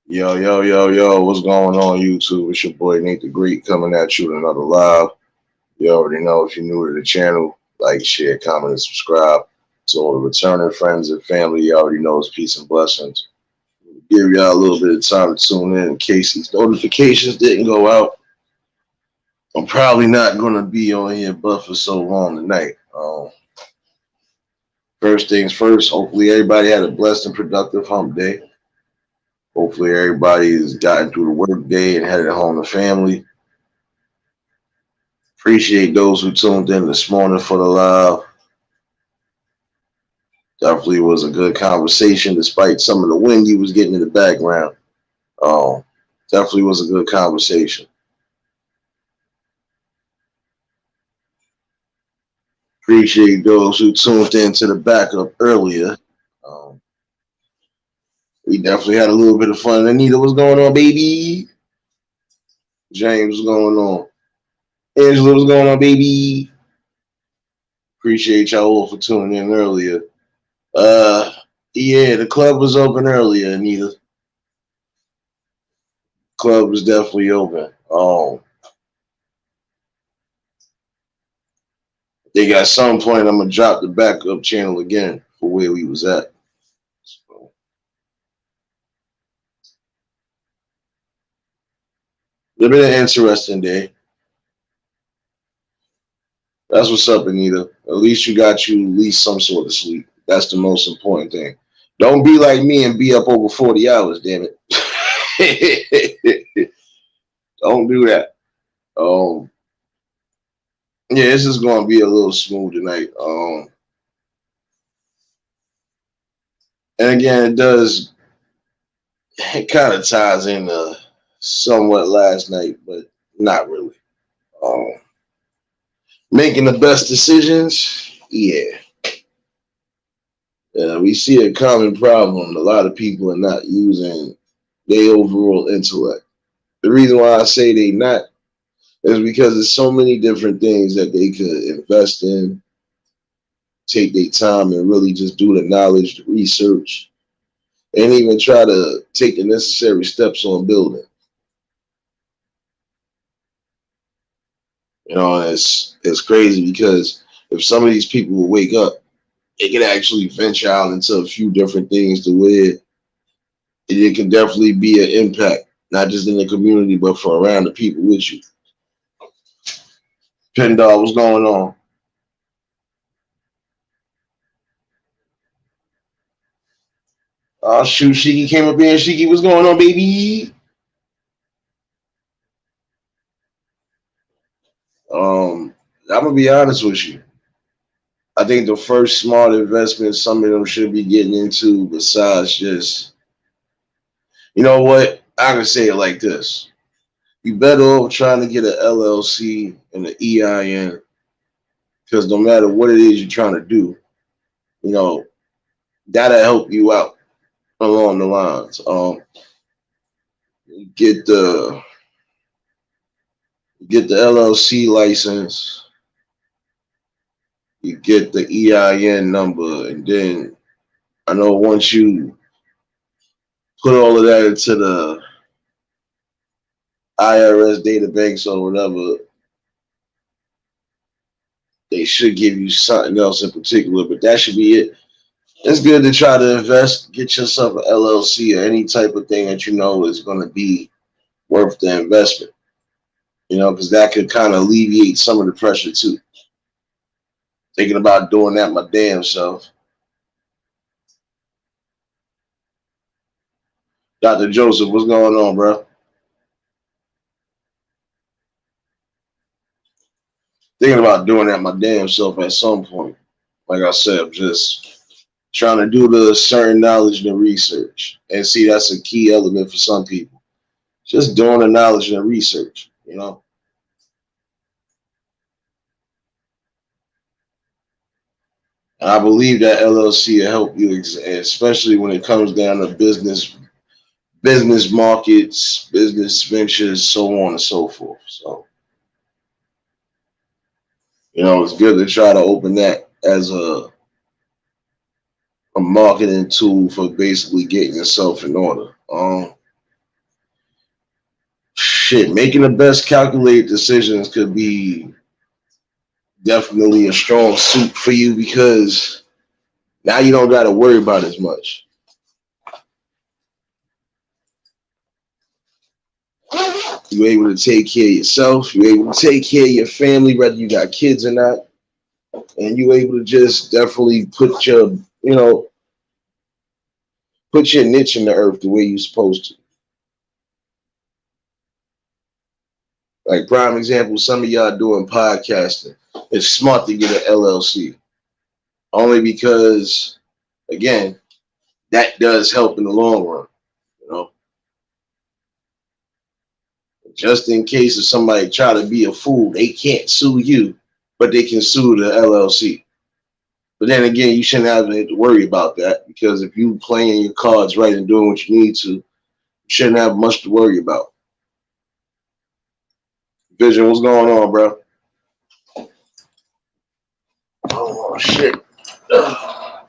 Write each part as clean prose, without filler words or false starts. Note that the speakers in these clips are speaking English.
Yo, yo, yo, yo, what's going on, YouTube? It's your boy Nate the Greek coming at you with another live. You already know if you're new to the channel, like, share, comment, and subscribe. To all the returning friends and family, you already know it's peace and blessings. Give y'all a little bit of time to tune in case these notifications didn't go out. I'm probably not going to be on here but for so long tonight. First things first, hopefully everybody had a blessed and productive hump day. Hopefully everybody has gotten through the work day and headed home to family. Appreciate those who tuned in this morning for the live. Definitely was a good conversation despite some of the wind you was getting in the background. Um, Definitely was a good conversation. Appreciate those who tuned in to the backup earlier. Um, we definitely had a little bit of fun. Anita, what's going on, baby? James, what's going on? Angela, what's going on, baby? Appreciate y'all all for tuning in earlier. Uh, yeah, the club was open earlier, Anita. Club was definitely open. They got some point I'm gonna drop the backup channel again for where we was at. So, it's been an interesting day. That's what's up, Anita. At least you got you at least some sort of sleep. That's the most important thing. Don't be like me and be up over 40 hours, damn it. Don't do that. Um yeah, this is gonna be a little smooth tonight. And again it kind of ties into somewhat last night, but not really. Um Making the best decisions, yeah. We see a common problem. A lot of people are not using their overall intellect. The reason why I say they not is because there's so many different things that they could invest in, take their time and really just do the knowledge, the research, and even try to take the necessary steps on building. It's crazy because if some of these people will wake up, they can actually venture out into a few different things to where it can definitely be an impact, not just in the community, but for around the people with you. Pendar, what's going on? Oh shoot, Shiki came up here. Shiki, what's going on, baby? I'm gonna be honest with you. I think the first smart investment some of them should be getting into, besides just, you know what? I can say it like this: you better off trying to get an LLC and an EIN, because no matter what it is you're trying to do, you know that'll help you out along the lines. Get the get the LLC license, you get the EIN number, and then I know once you put all of that into the IRS databanks or whatever, they should give you something else in particular, but that should be it. It's good to try to invest, get yourself an LLC or any type of thing that you know is going to be worth the investment, because that could kind of alleviate some of the pressure too. Thinking about doing that my damn self. Dr. Joseph, what's going on, bro? Thinking about doing that my damn self at some point. Like I said, I'm just trying to do the certain knowledge and research. And see, that's a key element for some people. Just doing the knowledge and the research. And I believe that LLC will help you, especially when it comes down to business markets, business ventures, so on and so forth. So, it's good to try to open that as a marketing tool for basically getting yourself in order. shit, making the best calculated decisions could be definitely a strong suit for you because now you don't got to worry about as much. You're able to take care of yourself. You're able to take care of your family, whether you got kids or not, and you're able to just definitely put your niche in the earth the way you're supposed to. Like prime example, some of y'all doing podcasting. It's smart to get an LLC only because, again, that does help in the long run. You know, just in case if somebody try to be a fool, they can't sue you, but they can sue the LLC. But then again, you shouldn't have to worry about that because if you playing your cards right and doing what you need to, you shouldn't have much to worry about. Vision, what's going on, bro? Oh shit. Ugh.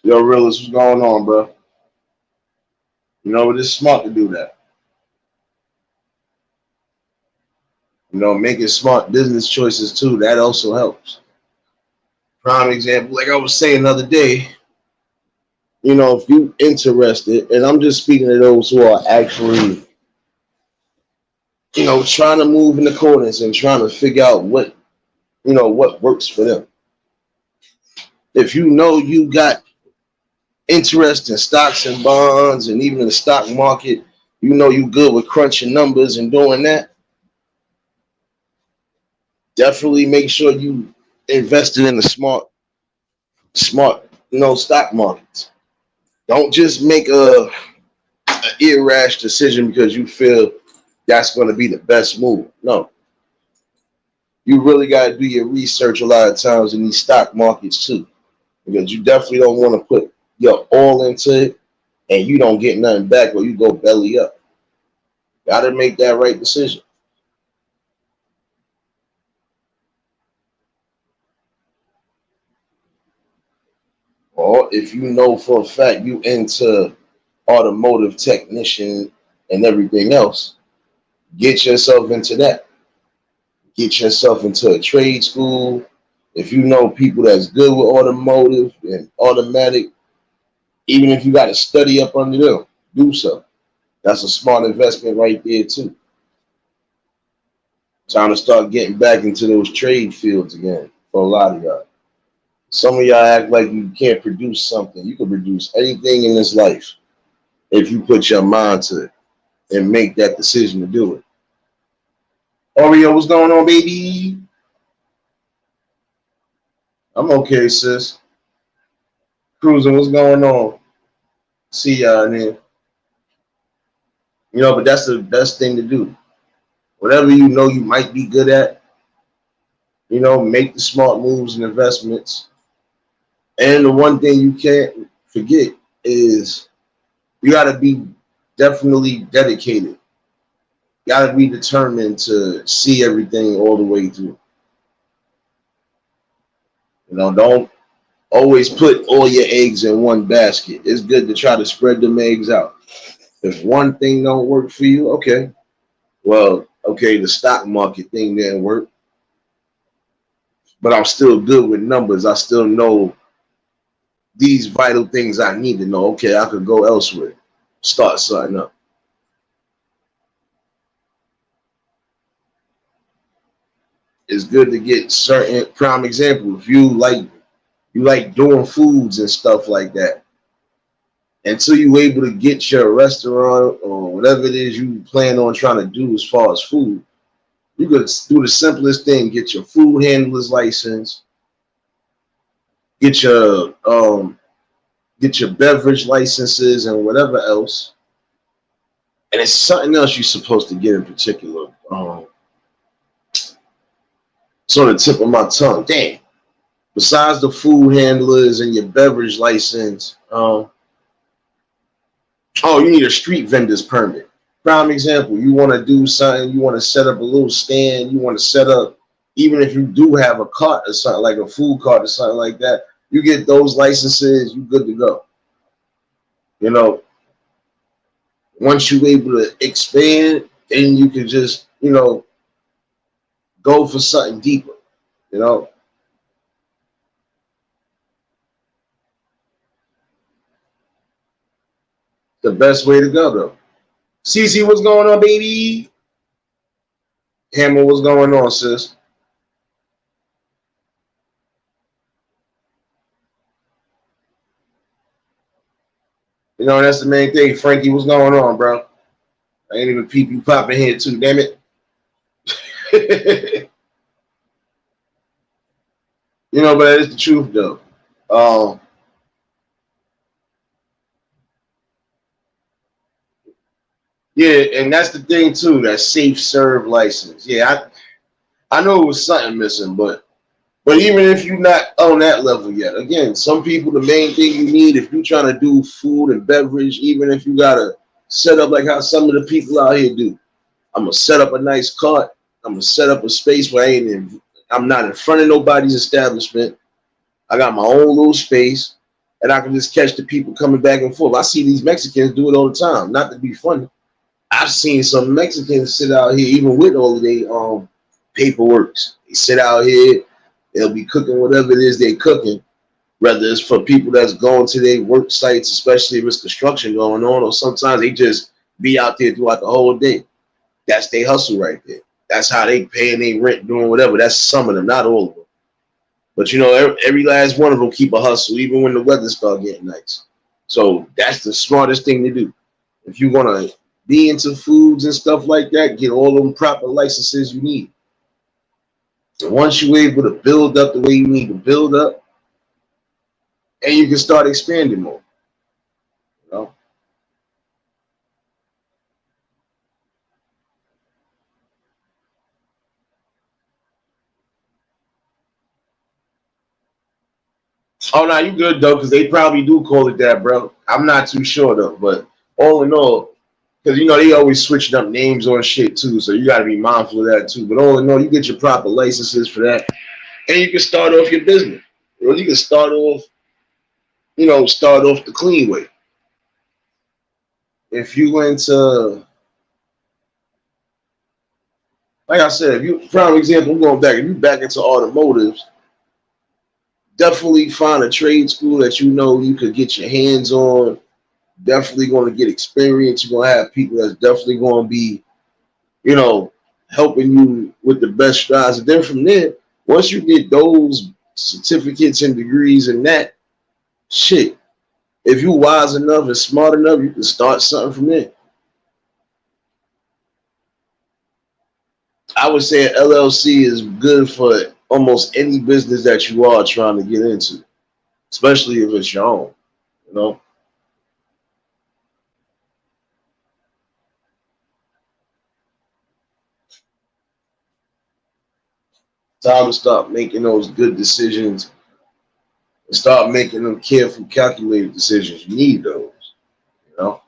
Yo, realist, what's going on, bro? You know, it's smart to do that. You know, making smart business choices too, that also helps. Prime example, like I was saying the other day, you know, if you interested, and I'm just speaking to those who are actually, you know, trying to move in accordance and trying to figure out what works for them. If you know you got interest in stocks and bonds and even in the stock market, you know you good with crunching numbers and doing that, definitely make sure you invested in the smart, stock markets. Don't just make a irrash decision because you feel that's going to be the best move. No, you really got to do your research a lot of times in these stock markets too, because you definitely don't want to put your all into it and you don't get nothing back or you go belly up. Got to make that right decision. Or if you know for a fact you into automotive technician and everything else, get yourself into that. Get yourself into a trade school. If you know people that's good with automotive and automatic, even if you got to study up under them, do so. That's a smart investment right there too. Time to start getting back into those trade fields again for a lot of y'all. Some of y'all act like you can't produce something. You can produce anything in this life if you put your mind to it and make that decision to do it. Oreo, what's going on, baby? I'm okay, sis. Cruising, what's going on? See y'all in here. You know, but that's the best thing to do. Whatever you know you might be good at, make the smart moves and investments. And the one thing you can't forget is you got to be definitely dedicated. You got to be determined to see everything all the way through. Don't always put all your eggs in one basket. It's good to try to spread them eggs out. If one thing don't work for you, okay. Well, okay, the stock market thing didn't work. But I'm still good with numbers. I still know these vital things I need to know. Okay, I could go elsewhere. Start something up. It's good to get certain prime example. If you like doing foods and stuff like that, until you able to get your restaurant or whatever it is you plan on trying to do as far as food, you could do the simplest thing: get your food handler's license, get your beverage licenses and whatever else. And it's something else you're supposed to get in particular. It's on the tip of my tongue. Damn. Besides the food handlers and your beverage license, you need a street vendor's permit. Prime example, you want to do something, you want to set up a little stand, you want to set up even if you do have a cart or something like a food cart or something like that, you get those licenses, you good to go. You know, once you're able to expand, then you can just, go for something deeper. You know, the best way to go though. CC, what's going on, baby? Hammer, what's going on, sis? That's the main thing. Frankie, what's going on, bro? I ain't even peep you popping here too, damn it. But it's the truth though. Um, yeah, and that's the thing too, that safe serve license. Yeah, I know it was something missing, but even if you're not on that level yet, again, some people the main thing you need if you're trying to do food and beverage, even if you gotta set up like how some of the people out here do. I'm gonna set up a nice cart. I'm gonna set up a space where I'm not in front of nobody's establishment. I got my own little space, and I can just catch the people coming back and forth. I see these Mexicans do it all the time. Not to be funny, I've seen some Mexicans sit out here, even with all of their paperworks. They sit out here, they'll be cooking whatever it is they're cooking, whether it's for people that's going to their work sites, especially if it's construction going on, or sometimes they just be out there throughout the whole day. That's their hustle right there. That's how they paying their rent, doing whatever. That's some of them, not all of them. But every last one of them keep a hustle, even when the weather start getting nice. So that's the smartest thing to do. If you want to be into foods and stuff like that, get all them proper licenses you need. And once you're able to build up the way you need to build up, and you can start expanding more. You know? Oh, no, you good though, because they probably do call it that, bro. I'm not too sure though, but all in all, because they always switching up names on shit too, so you got to be mindful of that too. But all in all, you get your proper licenses for that, and you can start off your business. You can start off the clean way. If you into, like I said, if you, prime example, I'm going back. If you back into automotives, definitely find a trade school that you could get your hands on. Definitely going to get experience. You're going to have people that's definitely going to be, helping you with the best strides. And then from there, once you get those certificates and degrees and that, shit, if you wise enough and smart enough, you can start something from there. I would say an LLC is good for almost any business that you are trying to get into, especially if it's your own, you know. Time to start making those good decisions and start making them careful, calculated decisions. You need those, you know.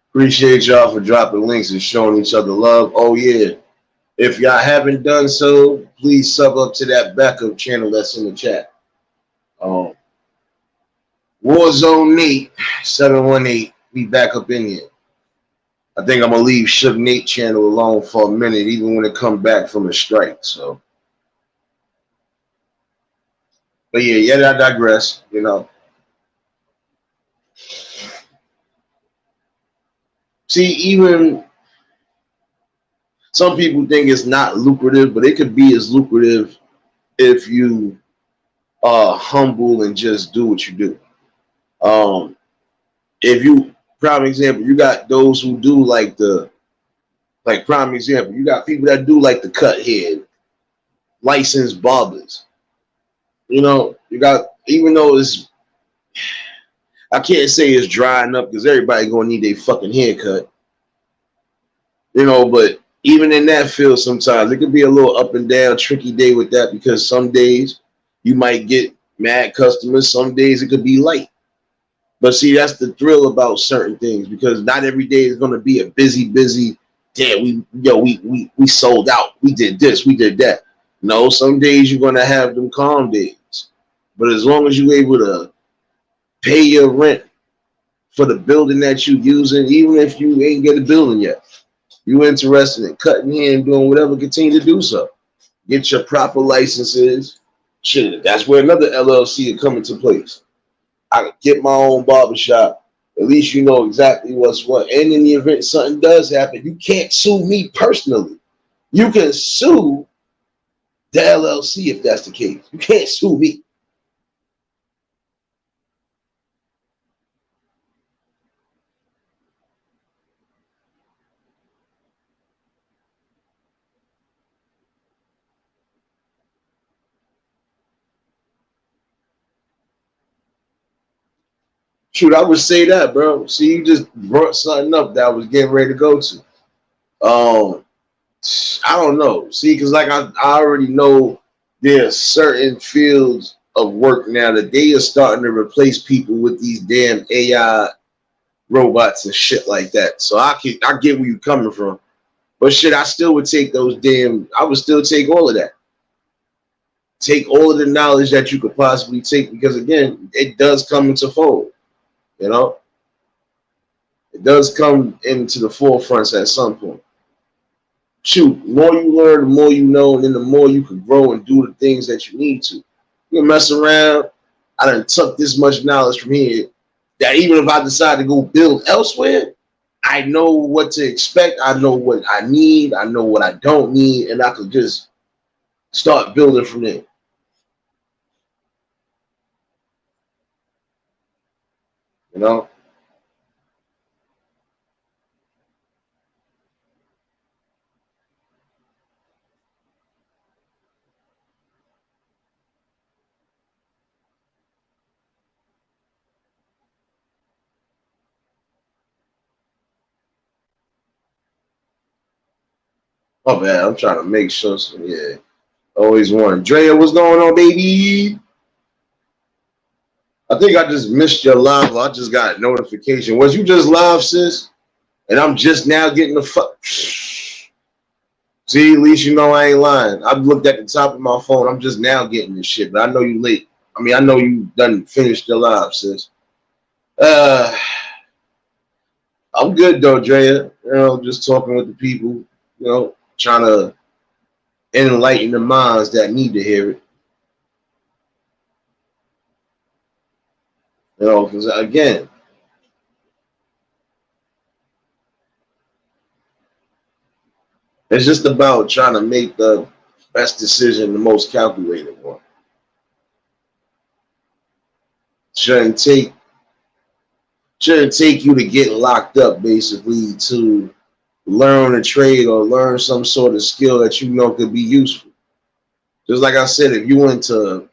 Appreciate y'all for dropping links and showing each other love. Oh yeah. If y'all haven't done so, please sub up to that backup channel that's in the chat. Um, Warzone Nate 718. We back up in here. I think I'm gonna leave Suge Nate channel alone for a minute, even when it come back from a strike. So, but yeah, I digress. See, even some people think it's not lucrative, but it could be as lucrative if you are humble and just do what you do. If you, prime example, you got those who do like prime example, you got people that do like the cut hair, licensed barbers. You got, even though I can't say it's drying up because everybody gonna need a fucking haircut. But even in that field, sometimes it could be a little up and down, tricky day with that because some days you might get mad customers. Some days it could be light. But see, that's the thrill about certain things because not every day is going to be a busy. Damn, we sold out. We did this, we did that. No, some days you're going to have them calm days. But as long as you're able to pay your rent for the building that you're using, even if you ain't get a building yet, you interested in cutting hair and doing whatever, continue to do so. Get your proper licenses. Shit, that's where another LLC will come into place. I can get my own barbershop. At least you know exactly what's what. And in the event something does happen, you can't sue me personally. You can sue the LLC if that's the case. You can't sue me. Shoot, I would say that, bro. See, you just brought something up that I was getting ready to go to. Um, I don't know. See, because like I already know there's certain fields of work now that they are starting to replace people with these damn AI robots and shit like that. So I get where you're coming from. But shit, I still would take those damn. I would still take all of that. Take all of the knowledge that you could possibly take because again, it does come into fold. You know, it does come into the forefronts at some point. Shoot, the more you learn, the more you know, and then the more you can grow and do the things that you need to. You can mess around. I done took this much knowledge from here that even if I decide to go build elsewhere, I know what to expect. I know what I need. I know what I don't need, and I could just start building from there. You know? Oh man, I'm trying to make sure. Yeah, always one. Drea, what's going on, baby? I think I just missed your live. I just got a notification. Was you just live, sis? And I'm just now getting the fuck. See, at least you know I ain't lying. I've looked at the top of my phone. I'm just now getting this shit, but I know you late. I mean, I know you done finished your live, sis. Uh, I'm good though, Drea. You know, just talking with the people. You know, trying to enlighten the minds that need to hear it. You know, because again, it's just about trying to make the best decision, the most calculated one. Shouldn't take shouldn't take you to get locked up basically to learn a trade or learn some sort of skill that you know could be useful. Just like I said, if you into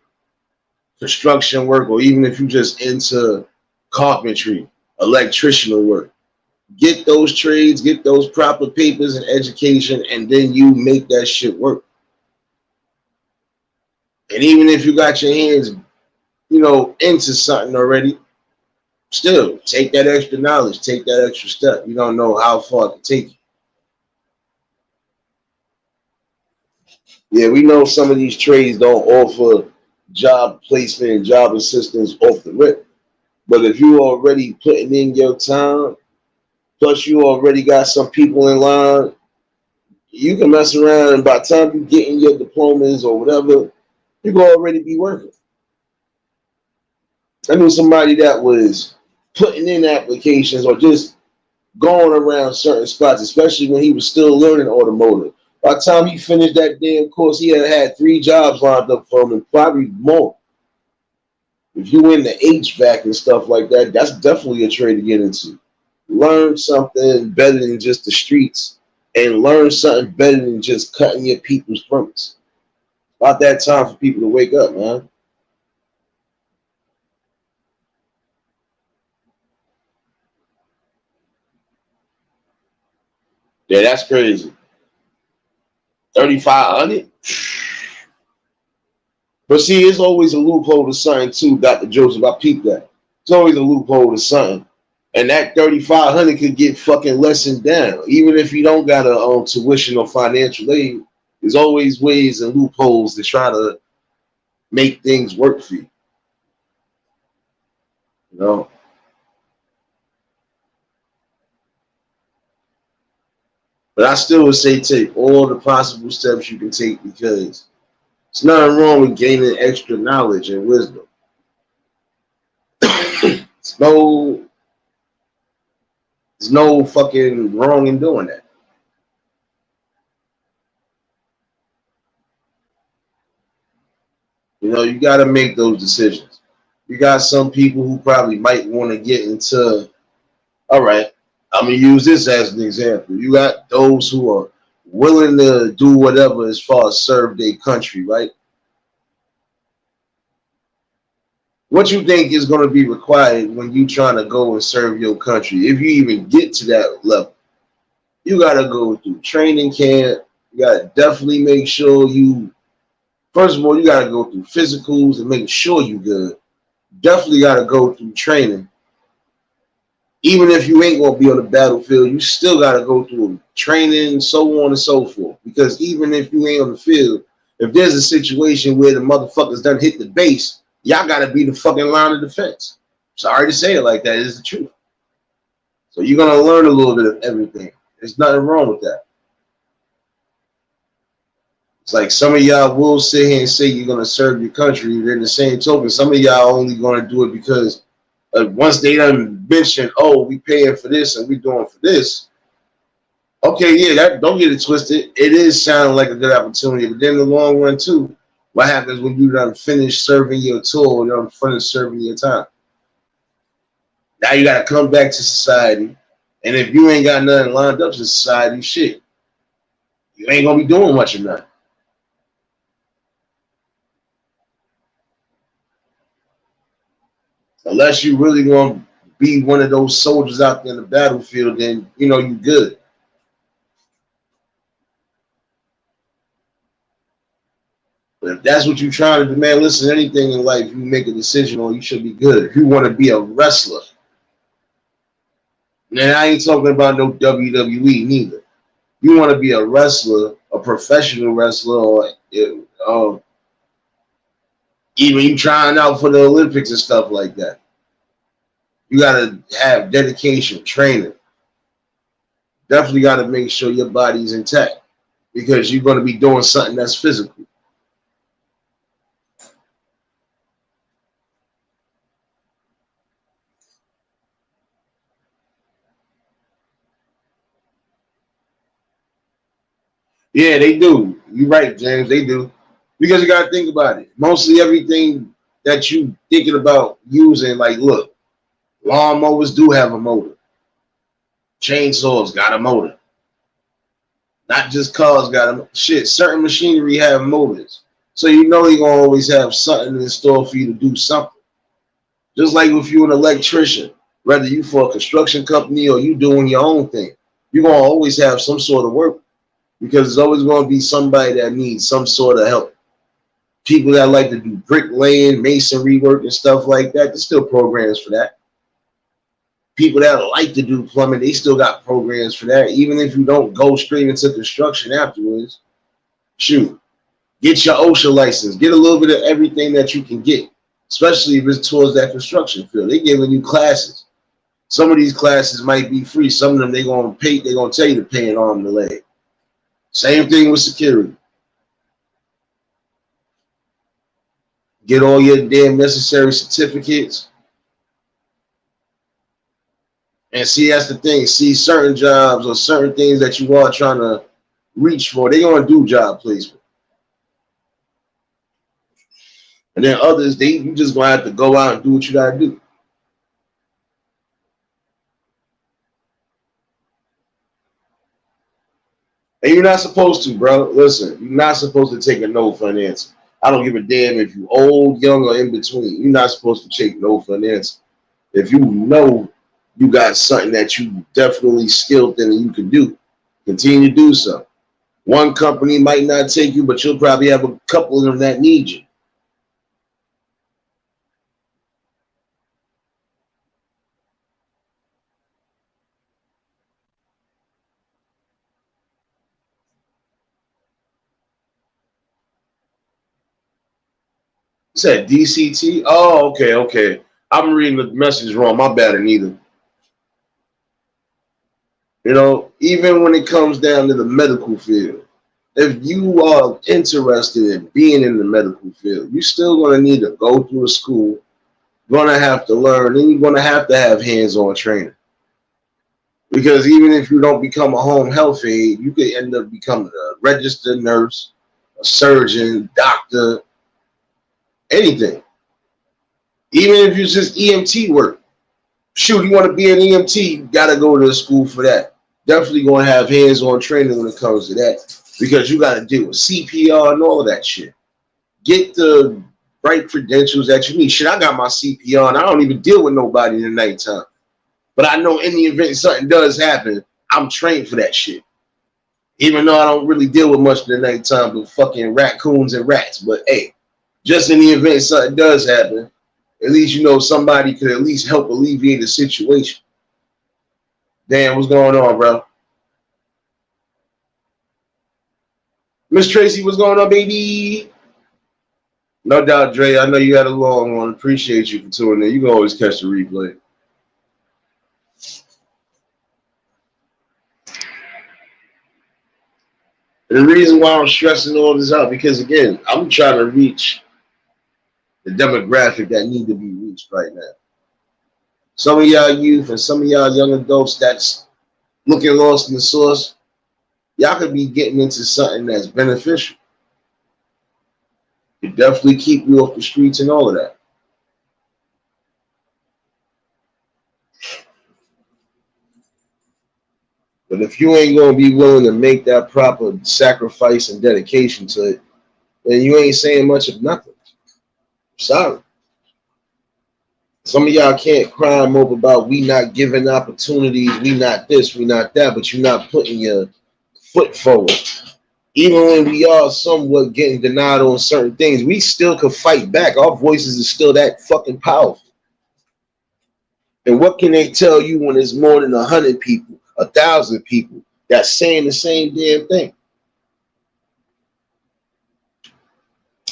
construction work or even if you just into carpentry, electrician work, get those trades, get those proper papers and education, and then you make that shit work. And even if you got your hands, into something already, still take that extra knowledge, take that extra step. You don't know how far it can take you. Yeah, we know some of these trades don't offer job placement and job assistance off the rip. But if you already putting in your time, plus you already got some people in line, you can mess around and by the time you get in your diplomas or whatever, you can already be working. I knew somebody that was putting in applications or just going around certain spots, especially when he was still learning automotive. By the time he finished that damn course, he had 3 jobs lined up for him and probably more. If you into HVAC and stuff like that, that's definitely a trade to get into. Learn something better than just the streets and learn something better than just cutting your people's throats. About that time for people to wake up, man. Yeah, that's crazy. 3,500? But see, it's always a loophole to something too, Dr. Joseph. I peeped that. It's always a loophole to something. And that 3,500 could get fucking lessened down. Even if you don't got a tuition or financial aid, there's always ways and loopholes to try to make things work for you. You know? But I still would say take all the possible steps you can take because it's nothing wrong with gaining extra knowledge and wisdom. There's no fucking wrong in doing that. You know, you got to make those decisions. You got some people who probably might want to get into, all right, I'm going to use this as an example. You got those who are willing to do whatever as far as serve their country, right? What you think is going to be required when you trying to go and serve your country? If you even get to that level, you got to go through training camp. You got to definitely make sure you, first of all, you got to go through physicals and make sure you good. Definitely got to go through training. Even if you ain't going to be on the battlefield, you still got to go through training, so on and so forth. Because even if you ain't on the field, if there's a situation where the motherfuckers done hit the base, y'all got to be the fucking line of defense. Sorry to say it like that, it's the truth. So you're going to learn a little bit of everything. There's nothing wrong with that. It's like some of y'all will sit here and say you're going to serve your country. Then the same token, some of y'all only going to do it because once they done mention, oh, we paying for this and we doing for this. Okay, yeah, that don't get it twisted. It is sounding like a good opportunity, but then in the long run too, what happens when you done finish serving your tour, you done finish serving your time? Now you got to come back to society, and if you ain't got nothing lined up to society, shit, you ain't gonna be doing much of nothing. Unless you really gonna be one of those soldiers out there in the battlefield, then you know you good. But if that's what you're trying to do, man, listen, anything in life you make a decision on, you should be good. If you want to be a wrestler, and I ain't talking about no WWE neither. You want to be a wrestler, a professional wrestler, or even you trying out for the Olympics and stuff like that. You got to have dedication, training. Definitely got to make sure your body's intact because you're going to be doing something that's physical. Yeah, they do. You're right, James. They do. Because you got to think about it. Mostly everything that you thinking about using, like, look, lawnmowers do have a motor. Chainsaws got a motor. Not just cars got a shit. Certain machinery have motors. So you know you're going to always have something in store for you to do something. Just like if you're an electrician, whether you for a construction company or you doing your own thing, you're going to always have some sort of work because there's always going to be somebody that needs some sort of help. People that like to do bricklaying, masonry work and stuff like that, there's still programs for that. People that like to do plumbing, they still got programs for that. Even if you don't go straight into construction afterwards, shoot, get your OSHA license. Get a little bit of everything that you can get, especially if it's towards that construction field. They're giving you classes. Some of these classes might be free. Some of them they're going to pay. They're going to tell you to pay an arm and a leg. Same thing with security. Get all your damn necessary certificates. And see, that's the thing. See, certain jobs or certain things that you are trying to reach for, they're going to do job placement. And then others, you just going to have to go out and do what you got to do. And you're not supposed to, bro. Listen, you're not supposed to take a no for an answer. I don't give a damn if you're old, young, or in between. You're not supposed to take no for an answer. If you know you got something that you definitely skilled in and you can do, continue to do so. One company might not take you, but you'll probably have a couple of them that need you. said DCT? Oh, okay, okay. I'm reading the message wrong. My bad, Anita. You know, even when it comes down to the medical field, if you are interested in being in the medical field, you're still going to need to go through a school, going to have to learn, and you're going to have hands-on training. Because even if you don't become a home health aide, you could end up becoming a registered nurse, a surgeon, doctor, anything. Even if it's just EMT work. Shoot, you want to be an EMT, you got to go to school for that. Definitely going to have hands-on training when it comes to that. Because you got to deal with CPR and all of that shit. Get the right credentials that you need. Shit, I got my CPR and I don't even deal with nobody in the nighttime. But I know in the event something does happen, I'm trained for that shit. Even though I don't really deal with much in the nighttime but fucking raccoons and rats. But hey, just in the event something does happen, at least you know somebody could at least help alleviate the situation. Damn, what's going on, bro? Miss Tracy, what's going on, baby? No doubt, Dre. I know you had a long one. Appreciate you for tuning in. You can always catch the replay. And the reason why I'm stressing all this out, because again, I'm trying to reach the demographic that need to be reached right now. Some of y'all youth and some of y'all young adults that's looking lost in the source, y'all could be getting into something that's beneficial. It definitely keep you off the streets and all of that. But if you ain't gonna be willing to make that proper sacrifice and dedication to it, then you ain't saying much of nothing. Sorry. Some of y'all can't cry and mope about we not giving opportunities, we not this, we not that, but you're not putting your foot forward. Even when we are somewhat getting denied on certain things, we still could fight back. Our voices are still that fucking powerful. And what can they tell you when there's more than 100 people, 1,000 people that's saying the same damn thing?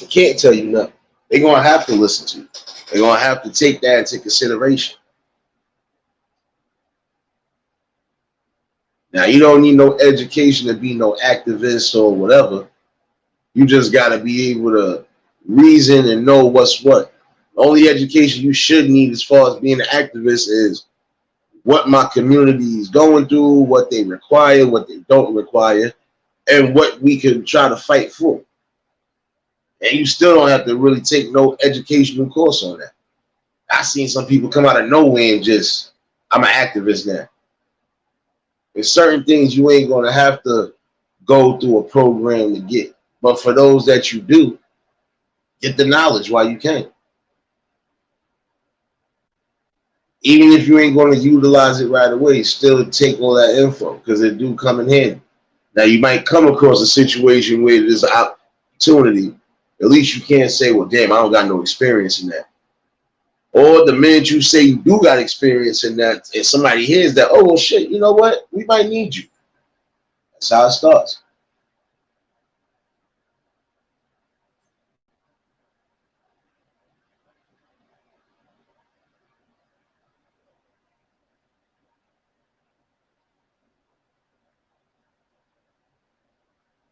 They can't tell you nothing. They're going to have to listen to you. They're going to have to take that into consideration. Now, you don't need no education to be no activist or whatever. You just got to be able to reason and know what's what. The only education you should need as far as being an activist is what my community is going through, what they require, what they don't require, and what we can try to fight for. And you still don't have to really take no educational course on that. I've seen some people come out of nowhere and just, I'm an activist now. There's certain things you ain't going to have to go through a program to get. But for those that you do, get the knowledge while you can. Even if you ain't going to utilize it right away, still take all that info because it do come in handy. Now, you might come across a situation where there's an opportunity. At least you can't say, well, damn, I don't got no experience in that. Or the minute you say you do got experience in that, and somebody hears that, oh, well, shit, you know what? We might need you. That's how it starts.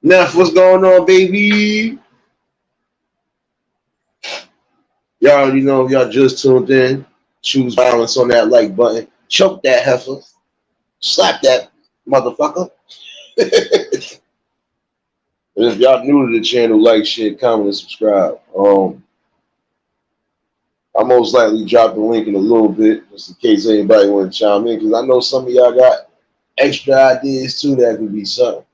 Neff, what's going on, baby? Y'all already know if y'all just tuned in. Choose violence on that like button. Choke that heifer. Slap that motherfucker. And if y'all new to the channel, like, share, comment, and subscribe. I most likely drop the link in a little bit, just in case anybody want to chime in, because I know some of y'all got extra ideas too that could be something.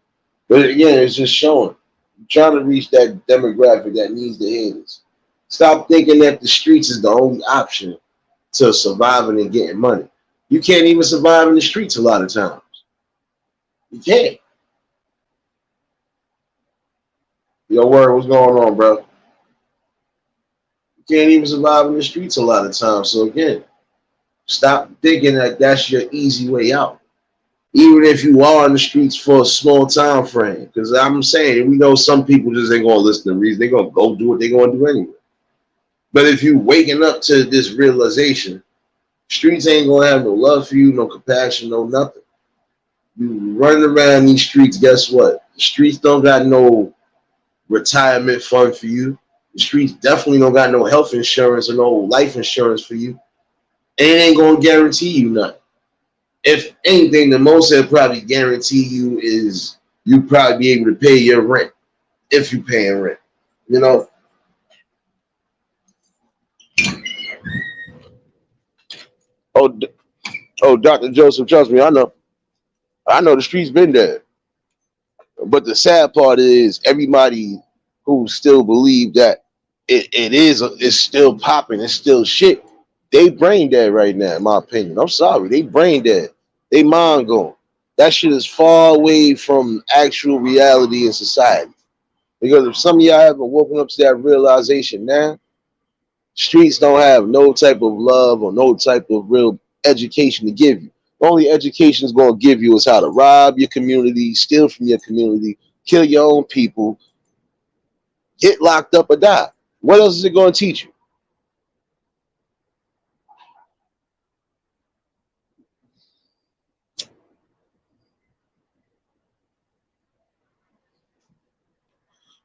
But again, it's just showing. I'm trying to reach that demographic that needs to hear this. Stop thinking that the streets is the only option to surviving and getting money. You can't even survive in the streets a lot of times. You can't. Yo, word, what's going on, bro? You can't even survive in the streets a lot of times. So again, stop thinking that that's your easy way out. Even if you are in the streets for a small time frame. Because I'm saying, we know some people just ain't going to listen to reason. They're going to go do what they're going to do anyway. But if you waking up to this realization, streets ain't gonna have no love for you, no compassion, no nothing. You running around these streets, guess what? The streets don't got no retirement fund for you. The streets definitely don't got no health insurance or no life insurance for you. And it ain't gonna guarantee you nothing. If anything, the most they'll probably guarantee you is you probably be able to pay your rent if you paying rent. You know. Oh, oh, Dr. Joseph, trust me, I know. I know the streets been there. But the sad part is everybody who still believe that it's still popping, it's still shit. They brain dead right now, in my opinion. I'm sorry, they brain dead. They mind gone. That shit is far away from actual reality in society. Because if some of y'all haven't woken up to that realization now, streets don't have no type of love or no type of real education to give you. The only education is going to give you is how to rob your community, steal from your community, kill your own people, get locked up or die. What else is it going to teach you?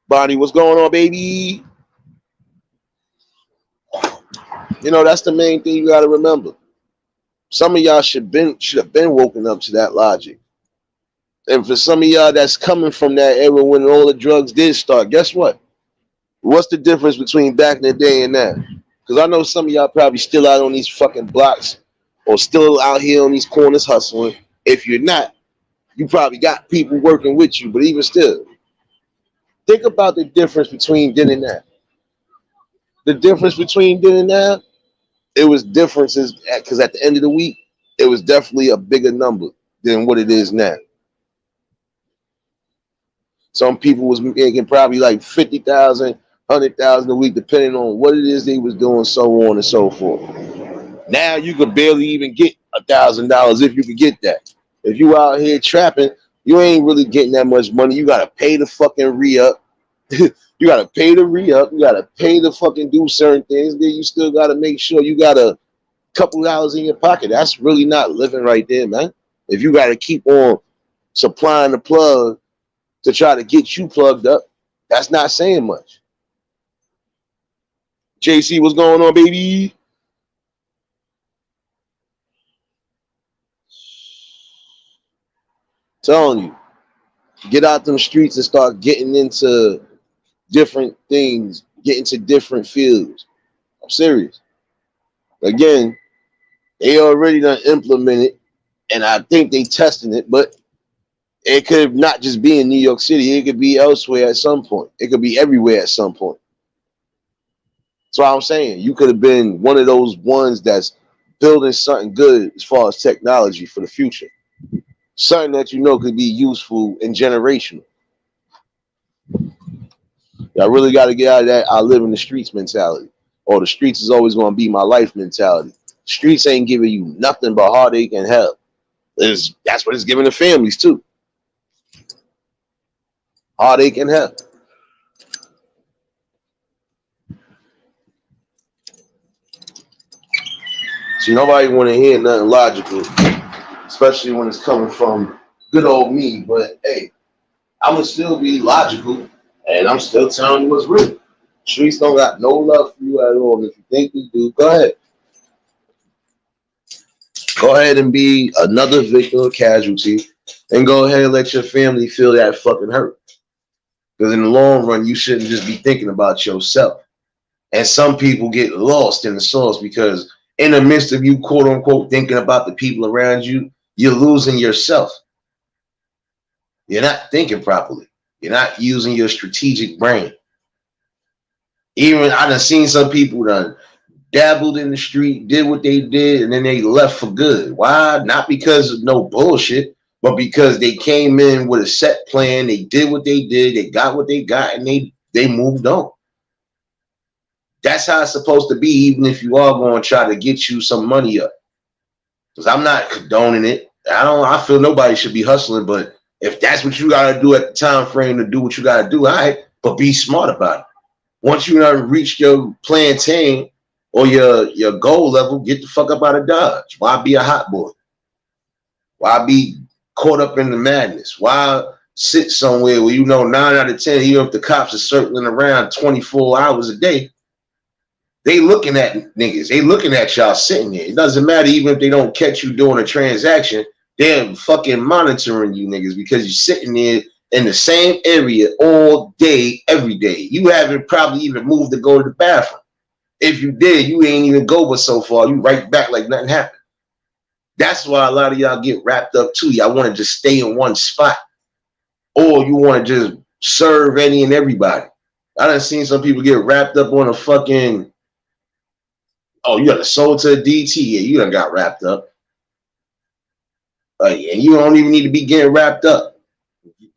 Bonnie, what's going on, baby? You know, that's the main thing you got to remember. Some of y'all should have been woken up to that logic. And for some of y'all that's coming from that era when all the drugs did start, guess what? What's the difference between back in the day and now? Because I know some of y'all probably still out on these fucking blocks or still out here on these corners hustling. If you're not, you probably got people working with you. But even still, think about the difference between then and now. The difference between then and now, it was differences because at the end of the week, it was definitely a bigger number than what it is now. Some people was making probably like 50,000, 100,000 a week, depending on what it is they was doing, so on and so forth. Now you could barely even get $1,000 if you could get that. If you out here trapping, you ain't really getting that much money. You gotta pay the fucking re-up. You gotta pay the re-up. You gotta pay to fucking do certain things. Then you still gotta make sure you got a couple dollars in your pocket. That's really not living right there, man. If you gotta keep on supplying the plug to try to get you plugged up, that's not saying much. JC, what's going on, baby? Telling you, get out them streets and start getting into different things, get into different fields. I'm serious. Again, they already done implemented, and I think they testing it, but it could not just be in New York City. It could be elsewhere at some point. It could be everywhere at some point. That's what I'm saying. You could have been one of those ones that's building something good as far as technology for the future. Something that you know could be useful and generational. Y'all really got to get out of that I live in the streets mentality. Or the streets is always going to be my life mentality. Streets ain't giving you nothing but heartache and hell. That's what it's giving the families too. Heartache and hell. See, nobody want to hear nothing logical, especially when it's coming from good old me. But hey, I'm gonna still be logical, and I'm still telling you what's real. Streets don't got no love for you at all. And if you think they do, go ahead. Go ahead and be another victim or casualty, and go ahead and let your family feel that fucking hurt. Because in the long run, you shouldn't just be thinking about yourself. And some people get lost in the sauce because in the midst of you, quote unquote, thinking about the people around you, you're losing yourself. You're not thinking properly. You're not using your strategic brain. Even I done seen some people done dabbled in the street, did what they did, and then they left for good. Why? Not because of no bullshit, but because they came in with a set plan. They did what they did. They got what they got, and they moved on. That's how it's supposed to be, even if you are going to try to get you some money up. Because I'm not condoning it. I feel nobody should be hustling, but if that's what you got to do at the time frame to do what you got to do, all right, but be smart about it. Once you done reach your plantain or your goal level, get the fuck up out of Dodge. Why be a hot boy? Why be caught up in the madness? Why sit somewhere where you know 9 out of 10, even if the cops are circling around 24 hours a day, they looking at niggas. They looking at y'all sitting there. It doesn't matter even if they don't catch you doing a transaction. They're fucking monitoring you niggas because you're sitting there in the same area all day, every day. You haven't probably even moved to go to the bathroom. If you did, you ain't even go but so far. You right back like nothing happened. That's why a lot of y'all get wrapped up too. Y'all want to just stay in one spot. Or you want to just serve any and everybody. I done seen some people get wrapped up on a fucking, oh, you got a sold to a DT. Yeah, you done got wrapped up. And you don't even need to be getting wrapped up.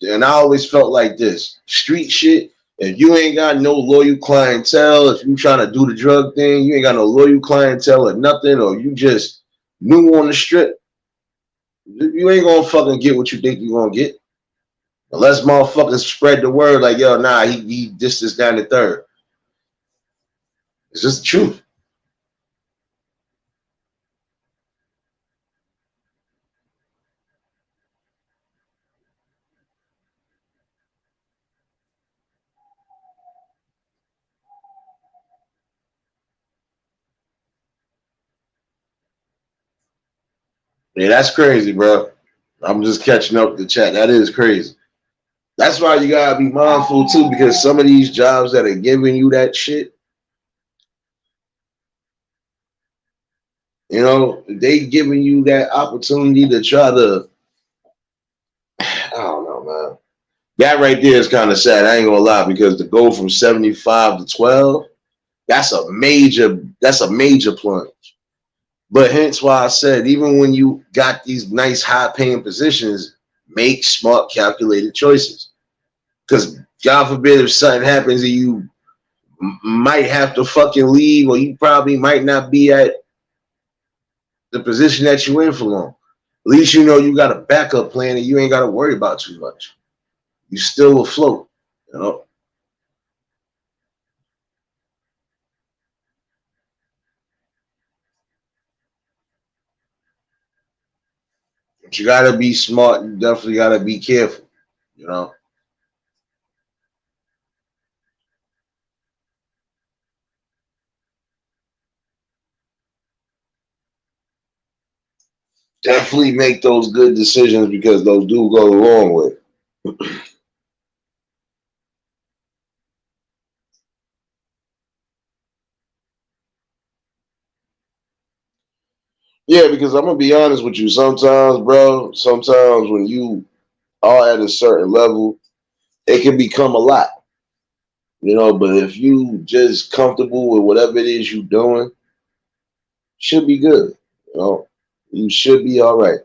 And I always felt like this. Street shit, if you ain't got no loyal clientele, if you trying to do the drug thing, you ain't got no loyal clientele or nothing, or you just new on the strip, you ain't gonna fucking get what you think you gonna get. Unless motherfuckers spread the word like, yo, nah, he this down the third. It's just the truth. Yeah, that's crazy, bro. I'm just catching up the chat. That is crazy. That's why you gotta be mindful too, because some of these jobs that are giving you that shit, you know, they giving you that opportunity to try to, I don't know, man. That right there is kind of sad. I ain't gonna lie, because to go from 75 to 12, that's a major plunge. But hence why I said, even when you got these nice high paying positions, make smart calculated choices. Because God forbid if something happens and you might have to fucking leave, or you probably might not be at the position that you in for long. At least you know you got a backup plan and you ain't got to worry about too much. You still afloat, you know. But you got to be smart. You definitely got to be careful, you know. Definitely make those good decisions because those do go a long way. Yeah, because I'm gonna be honest with you. Sometimes, bro, sometimes when you are at a certain level, it can become a lot, you know. But if you just comfortable with whatever it is you doing, should be good. You know, you should be all right.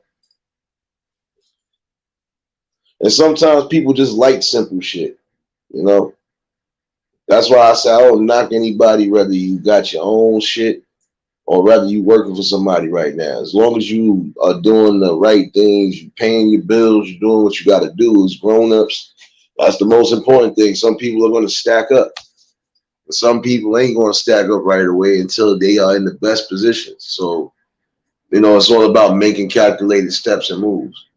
And sometimes people just like simple shit. You know, that's why I say I don't knock anybody whether you got your own shit or whether you working for somebody right now. As long as you are doing the right things, you paying your bills, you're doing what you got to do as grown ups. That's the most important thing. Some people are going to stack up. Some people ain't going to stack up right away until they are in the best positions. So, you know, it's all about making calculated steps and moves.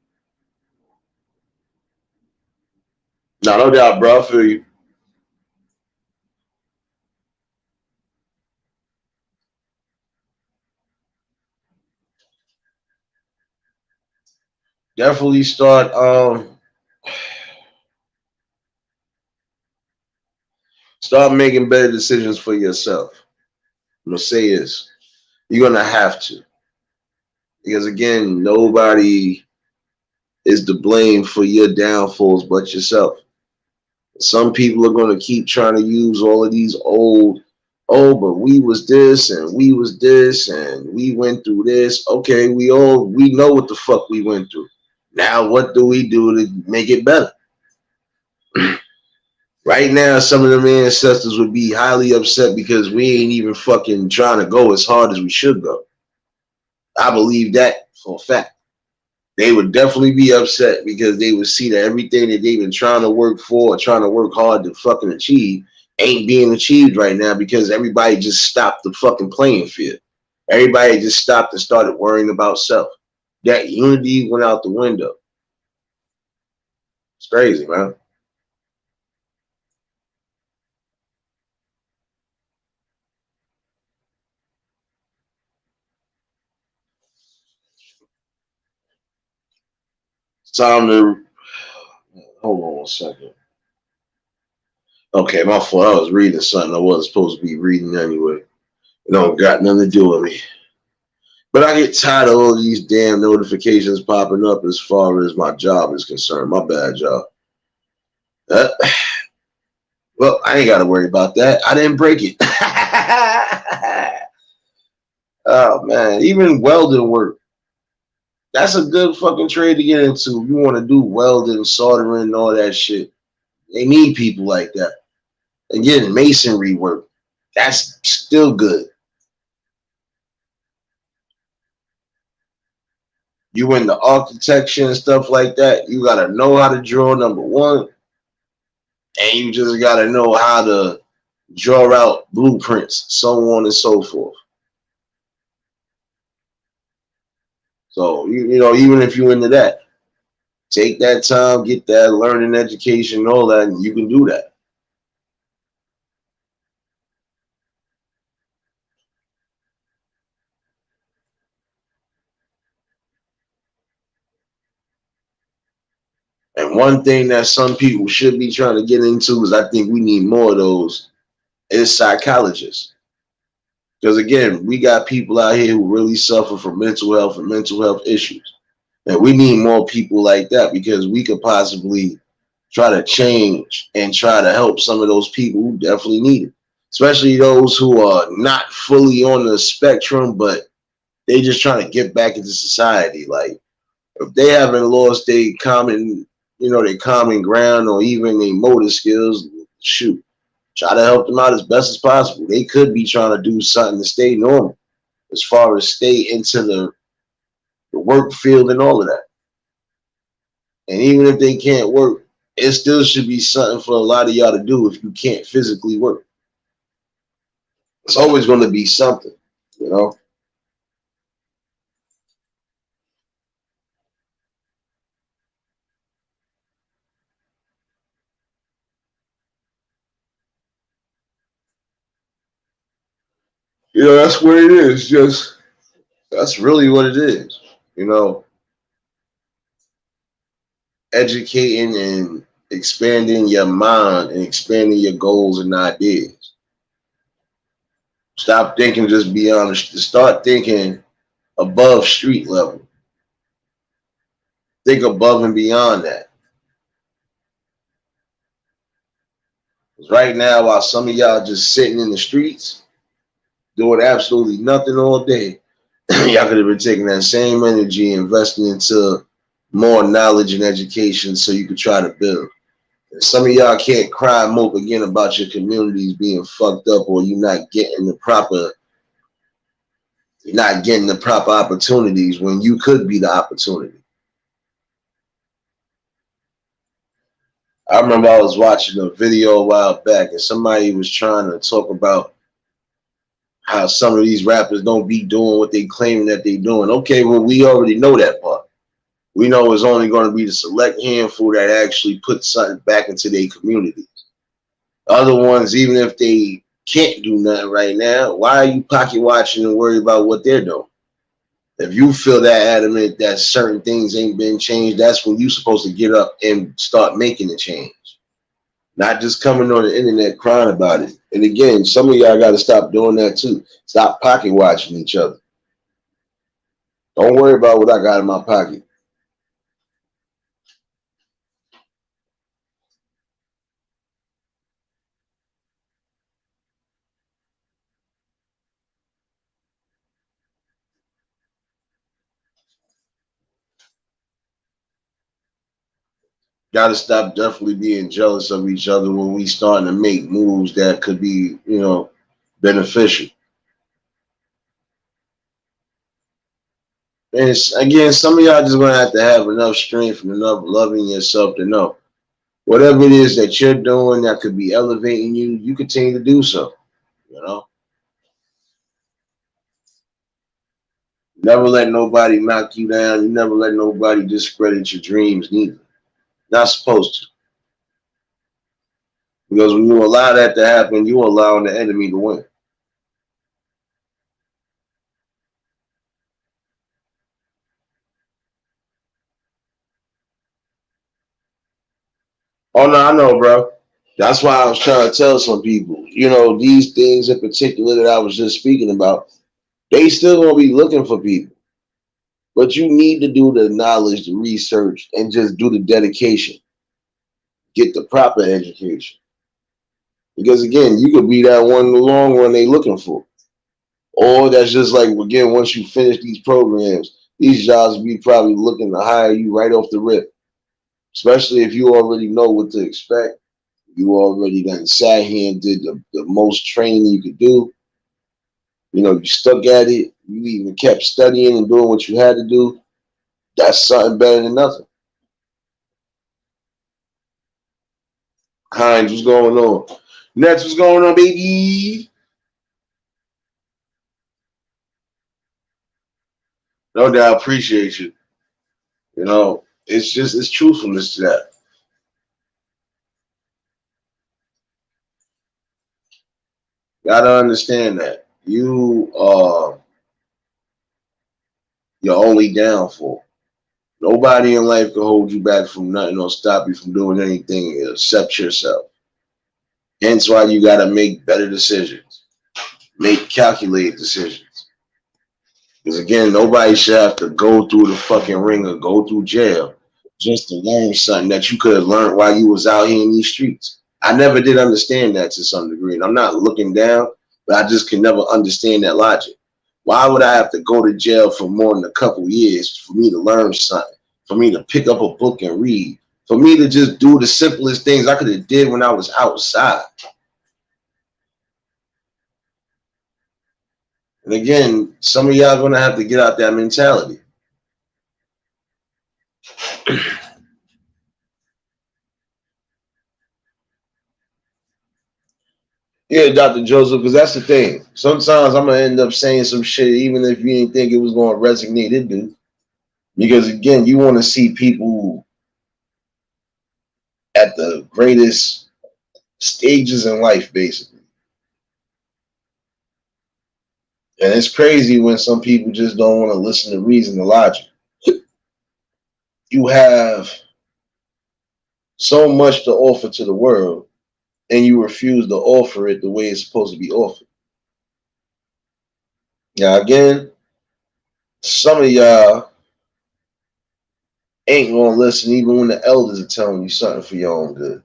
Now, no doubt, bro. I feel you. Definitely start making better decisions for yourself. I'm gonna say is you're gonna have to, because again, nobody is to blame for your downfalls but yourself. Some people are gonna keep trying to use all of these old, oh, but we was this and we was this and we went through this. Okay, we know what the fuck we went through. Now what do we do to make it better? Right now, some of them ancestors would be highly upset because we ain't even fucking trying to go as hard as we should go. I believe that for a fact. They would definitely be upset because they would see that everything that they've been trying to work for or trying to work hard to fucking achieve ain't being achieved right now because everybody just stopped the fucking playing field. Everybody just stopped and started worrying about self. That unity went out the window. It's crazy, man. It's time to hold on one second. Okay, my fault. I was reading something I wasn't supposed to be reading anyway. It don't got nothing to do with me. But I get tired of all these damn notifications popping up as far as my job is concerned. My bad job. Uh, well, I ain't got to worry about that. I didn't break it. Oh man, even welding work. That's a good fucking trade to get into. You want to do welding, soldering, and all that shit. They need people like that. Again, masonry work. That's still good. You in the architecture and stuff like that, you gotta know how to draw, number one, and you just gotta know how to draw out blueprints, so on and so forth. So you know, even if you're into that, take that time, get that learning education, all that, and you can do that. And one thing that some people should be trying to get into is I think we need more of those is psychologists. Because again, we got people out here who really suffer from mental health and mental health issues. And we need more people like that because we could possibly try to change and try to help some of those people who definitely need it. Especially those who are not fully on the spectrum, but they just trying to get back into society. Like if they haven't lost their common, you know, their common ground or even their motor skills, shoot, try to help them out as best as possible. They could be trying to do something to stay normal as far as stay into the work field and all of that. And even if they can't work, it still should be something for a lot of y'all to do if you can't physically work. It's always going to be something, you know? You know, that's what it is. Just that's really what it is. You know, educating and expanding your mind and expanding your goals and ideas. Stop thinking just beyond the start thinking above street level. Think above and beyond that. 'Cause right now, while some of y'all just sitting in the streets doing absolutely nothing all day, y'all could have been taking that same energy, investing into more knowledge and education so you could try to build. And some of y'all can't cry and mope again about your communities being fucked up or you're not getting the proper opportunities when you could be the opportunity. I remember I was watching a video a while back and somebody was trying to talk about how some of these rappers don't be doing what they claiming that they doing. Okay, well, we already know that part. We know it's only going to be the select handful that actually put something back into their communities. Other ones, even if they can't do nothing right now, why are you pocket watching and worry about what they're doing? If you feel that adamant that certain things ain't been changed, that's when you're supposed to get up and start making the change. Not just coming on the internet crying about it. And again, some of y'all got to stop doing that too. Stop pocket watching each other. Don't worry about what I got in my pocket. Got to stop definitely being jealous of each other when we starting to make moves that could be, you know, beneficial. And again, some of y'all just gonna have to have enough strength and enough loving yourself to know. whatever it is that you're doing that could be elevating you, you continue to do so. You know, never let nobody knock you down. You never let nobody discredit your dreams, neither. Not supposed to. Because when you allow that to happen, you're allowing the enemy to win. Oh no, I know, bro. That's why I was trying to tell some people, these things in particular that I was just speaking about, they still gonna be looking for people. But you need to do the knowledge, the research, and just do the dedication. Get the proper education. Because again, you could be that one in the long run they looking for. Or that's just like again, once you finish these programs, these jobs be probably looking to hire you right off the rip. Especially if you already know what to expect. You already done sat here and did the most training you could do. You stuck at it. You even kept studying and doing what you had to do. That's something better than nothing. Hines, what's going on? Next, what's going on, baby? No doubt, appreciate you. It's truthfulness to that. Gotta understand that you are your only downfall. Nobody in life can hold you back from nothing or stop you from doing anything except yourself. Hence why you gotta make better decisions, make calculated decisions. Because again, nobody should have to go through the fucking ring or go through jail just to learn something that you could have learned while you was out here in these streets. I never did understand that to some degree. And I'm not looking down, but I just can never understand that logic. Why would I have to go to jail for more than a couple years for me to learn something, for me to pick up a book and read, for me to just do the simplest things I could have did when I was outside? And again, some of y'all gonna have to get out that mentality. Yeah, Dr. Joseph, because that's the thing. Sometimes I'm gonna end up saying some shit even if you didn't think it was gonna resonate. It do. Because again, you want to see people at the greatest stages in life, basically. And it's crazy when some people just don't want to listen to reason and logic. You have so much to offer to the world, and you refuse to offer it the way it's supposed to be offered. Now, again, some of y'all ain't gonna listen even when the elders are telling you something for your own good.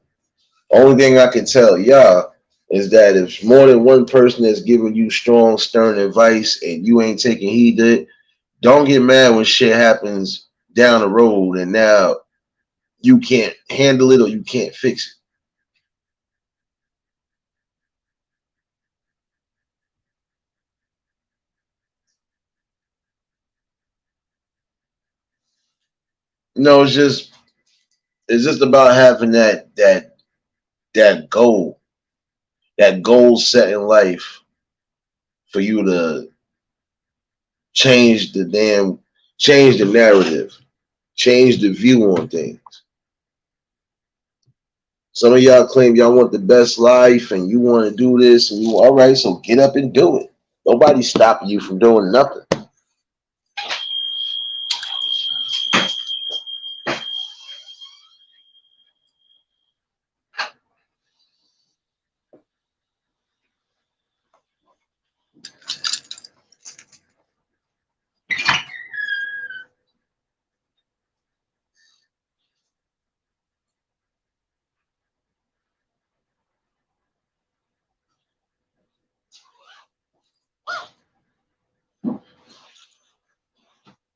Only thing I can tell y'all is that if more than one person is giving you strong, stern advice and you ain't taking heed to it, don't get mad when shit happens down the road and now you can't handle it or you can't fix it. It's just about having that that goal set in life for you to change change the narrative, change the view on things. Some of y'all claim y'all want the best life and you want to do this and you all right, so get up and do it. Nobody's stopping you from doing nothing.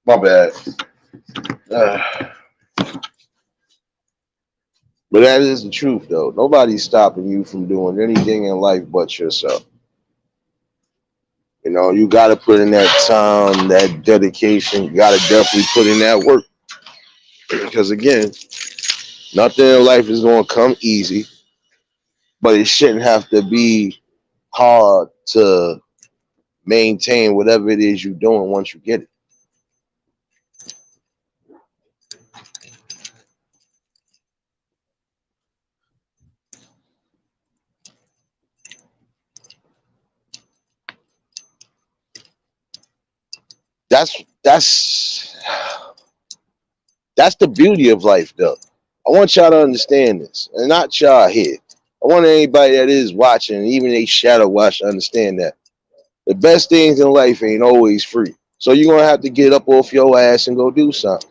My bad. But that is the truth, though. Nobody's stopping you from doing anything in life but yourself. You got to put in that time, that dedication. You got to definitely put in that work. Because again, Nothing in life is going to come easy, but it shouldn't have to be hard to maintain whatever it is you're doing once you get it. That's that's the beauty of life, though. I want y'all to understand this, and not y'all here. I want anybody that is watching, even a shadow watch, to understand that the best things in life ain't always free. So you're gonna have to get up off your ass and go do something.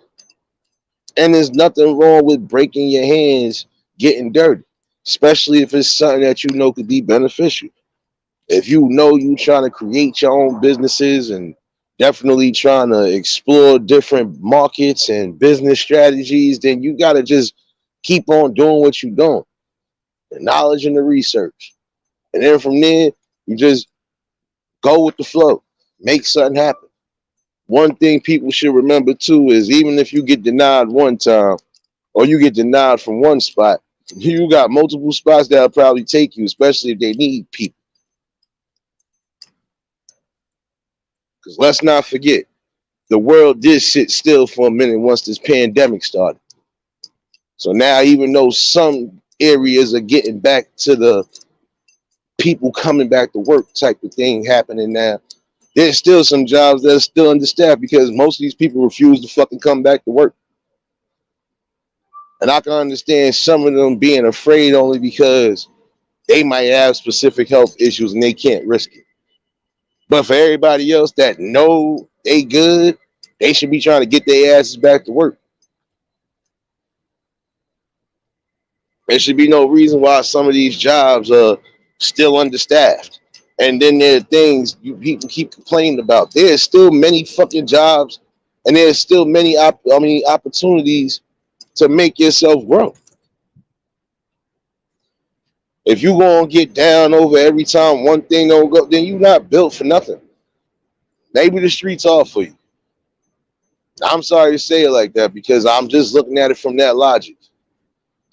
And there's nothing wrong with breaking your hands, getting dirty, especially if it's something that you know could be beneficial. If you know you trying to create your own businesses and definitely trying to explore different markets and business strategies, then you got to just keep on doing what you're doing, the knowledge and the research. And then from there, you just go with the flow, make something happen. One thing people should remember too is even if you get denied one time or you get denied from one spot, you got multiple spots that'll probably take you, especially if they need people. Because let's not forget, the world did sit still for a minute once this pandemic started. So now, even though some areas are getting back to the people coming back to work type of thing happening now, there's still some jobs that are still understaffed because most of these people refuse to fucking come back to work. And I can understand some of them being afraid only because they might have specific health issues and they can't risk it. But for everybody else that know they good, they should be trying to get their asses back to work. There should be no reason why some of these jobs are still understaffed. And then there are things you people keep complaining about. There's still many fucking jobs, and there's still many opportunities to make yourself grow. If you gonna get down over every time one thing don't go, then you not built for nothing. Maybe the streets are for you. I'm sorry to say it like that because I'm just looking at it from that logic.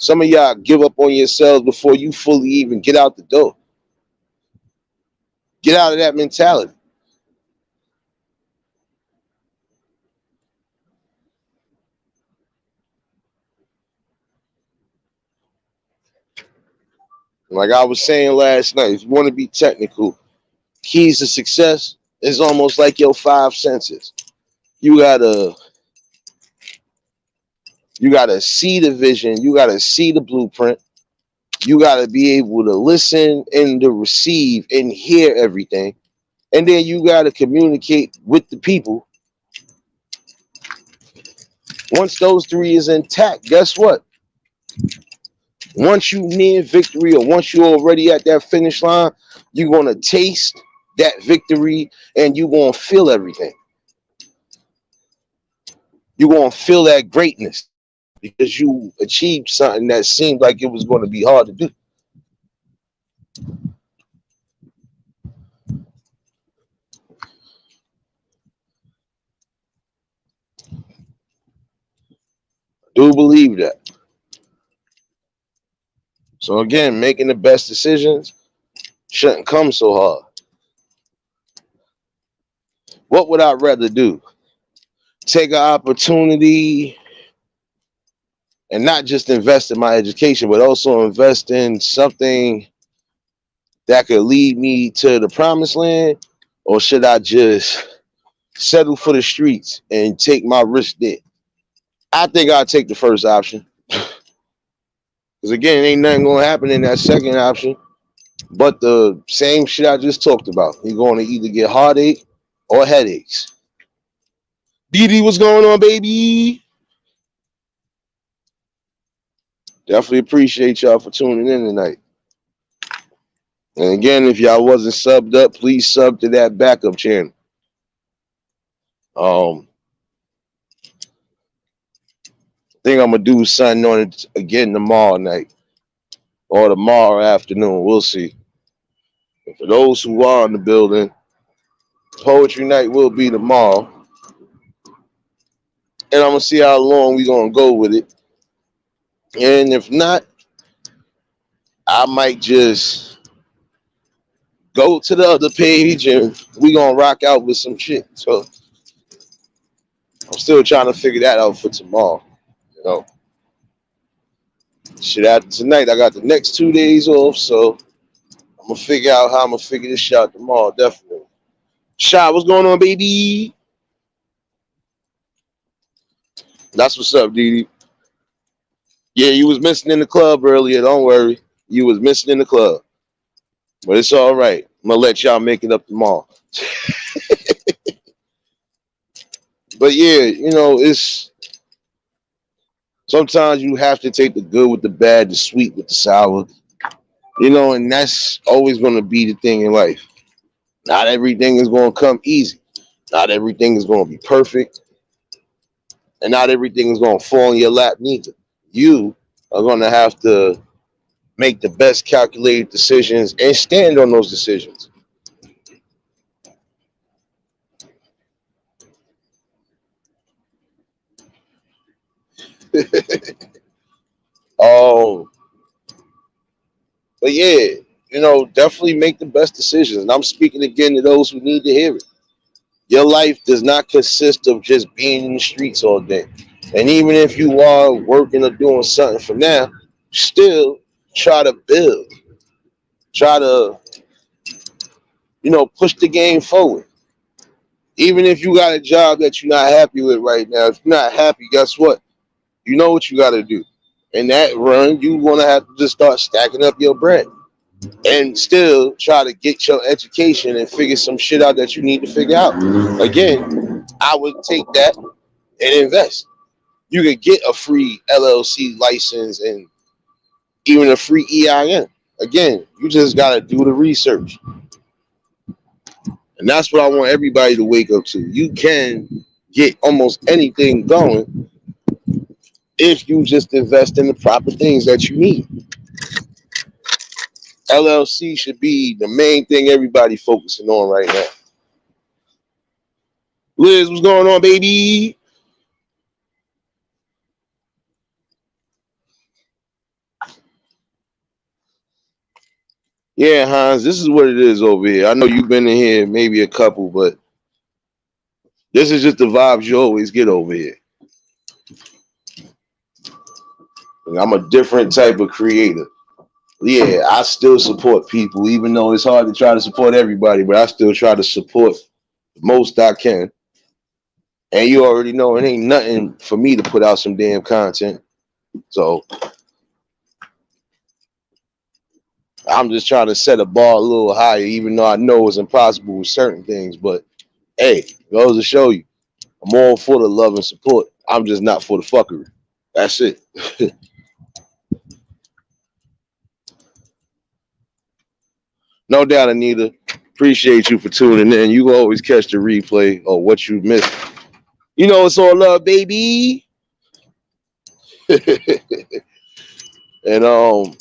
Some of y'all give up on yourselves before you fully even get out the door. Get out of that mentality. Like I was saying last night, if you want to be technical, keys to success is almost like your five senses. You gotta you gotta see the vision, you gotta see the blueprint, you gotta be able to listen and to receive and hear everything. And then you gotta communicate with the people. Once those three is intact, guess what? Once you near victory or once you're already at that finish line, you're gonna taste that victory and you're gonna feel everything. You're gonna feel that greatness because you achieved something that seemed like it was going to be hard to do. Do believe that. So again, making the best decisions shouldn't come so hard. What would I rather do? Take an opportunity and not just invest in my education, but also invest in something that could lead me to the promised land? Or should I just settle for the streets and take my risk there? I think I'll take the first option. Because again, ain't nothing gonna happen in that second option. But the same shit I just talked about. You're going to either get heartache or headaches. DD, what's going on, baby? Definitely appreciate y'all for tuning in tonight. And again, if y'all wasn't subbed up, please sub to that backup channel. I think I'm gonna do something on it again tomorrow night or tomorrow afternoon. We'll see. And for those who are in the building, poetry night will be tomorrow, and I'm gonna see how long we gonna go with it. And if not, I might just go to the other page and we gonna rock out with some shit. So I'm still trying to figure that out for tomorrow. You know, shit. After tonight, I got the next 2 days off, so I'm gonna figure out how I'm gonna figure this shit out tomorrow. Definitely. Shy, what's going on, baby? That's what's up, Didi. Yeah, you was missing in the club earlier. Don't worry, you was missing in the club, but it's all right. I'm gonna let y'all make it up tomorrow. But yeah, it's sometimes you have to take the good with the bad, the sweet with the sour. And that's always gonna be the thing in life. Not everything is gonna come easy. Not everything is gonna be perfect, and not everything is gonna fall in your lap neither. You are gonna have to make the best calculated decisions and stand on those decisions. um, but yeah, definitely make the best decisions. And I'm speaking again to those who need to hear it. Your life does not consist of just being in the streets all day. And even if you are working or doing something for now, still try to build, try to, push the game forward. Even if you got a job that you're not happy with right now, if you're not happy, guess what? You know what you got to do. In that run, you want to have to just start stacking up your bread and still try to get your education and figure some shit out that you need to figure out. Again, I would take that and invest. You could get a free LLC license and even a free EIN. Again, you just got to do the research. And that's what I want everybody to wake up to. You can get almost anything going if you just invest in the proper things that you need. LLC should be the main thing everybody focusing on right now. Liz, what's going on, baby? Yeah, Hans, this is what it is over here. I know you've been in here maybe a couple, but this is just the vibes you always get over here. I'm a different type of creator. Yeah, I still support people, even though it's hard to try to support everybody, but I still try to support the most I can. And you already know it ain't nothing for me to put out some damn content. So I'm just trying to set a bar a little higher, even though I know it's impossible with certain things. But hey, goes to show you, I'm all for the love and support. I'm just not for the fuckery. That's it. No doubt, Anita. Appreciate you for tuning in. You always catch the replay or what you missed. It's all love, baby. And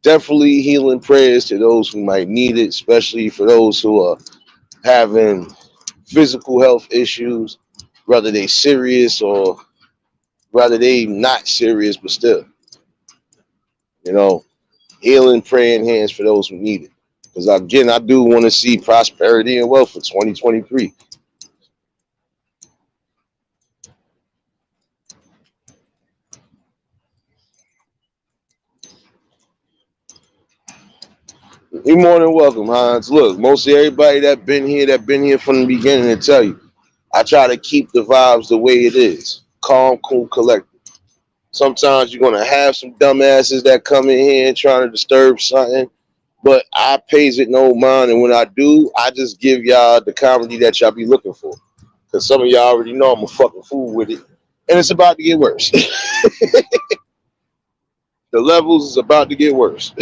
definitely healing prayers to those who might need it, especially for those who are having physical health issues, whether they serious or whether they not serious, but still, you know, healing, praying hands for those who need it. Because again, I do want to see prosperity and wealth for 2023. You're more than welcome, Hans. Look, mostly everybody that been here from the beginning, to tell you, I try to keep the vibes the way it is, calm, cool, collected. Sometimes you're gonna have some dumbasses that come in here and trying to disturb something, but I pays it no mind, and when I do, I just give y'all the comedy that y'all be looking for. Cause some of y'all already know I'm a fucking fool with it, and it's about to get worse. The levels is about to get worse.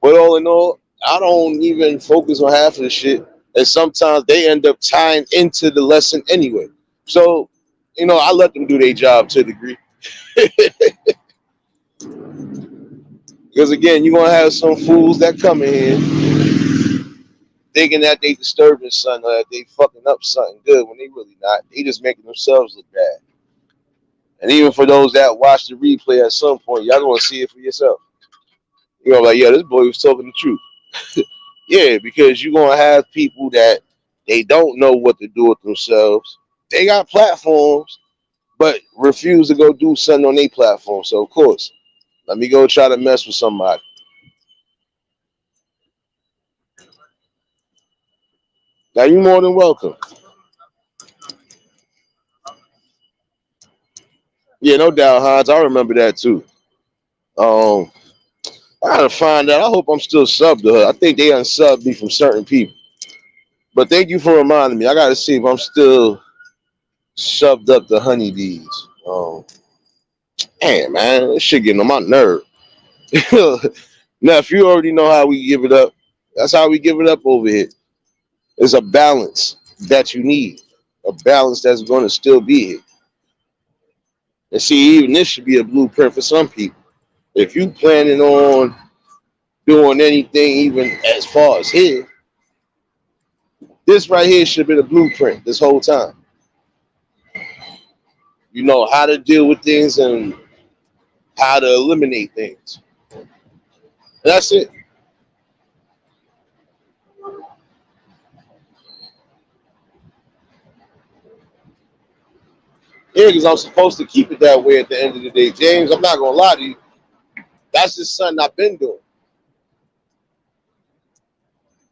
But all in all, I don't even focus on half of the shit, and sometimes they end up tying into the lesson anyway. So, I let them do their job to a degree. Because again, you're gonna have some fools that come in here thinking that they disturbing something or that they fucking up something good when they really not. They just making themselves look bad. And even for those that watch the replay at some point, y'all gonna see it for yourself. You're gonna be like, yeah, this boy was talking the truth. Yeah, because you're gonna have people that they don't know what to do with themselves. They got platforms, but refuse to go do something on their platform. So of course, let me go try to mess with somebody. Now you more than welcome. Yeah, no doubt, Hans. I remember that too. Um, I gotta find out. I hope I'm still subbed to her. I think they unsubbed me from certain people. But thank you for reminding me. I gotta see if I'm still shoved up the honeybees. Damn, man, this shit getting on my nerve. Now, if you already know how we give it up, that's how we give it up over here. It's a balance that you need, a balance that's going to still be here. And see, even this should be a blueprint for some people. If you planning on doing anything, even as far as here, this right here should have been a blueprint this whole time. You know how to deal with things and how to eliminate things. That's it. Yeah, because I'm supposed to keep it that way at the end of the day. James, I'm not gonna lie to you. That's just something I've been doing.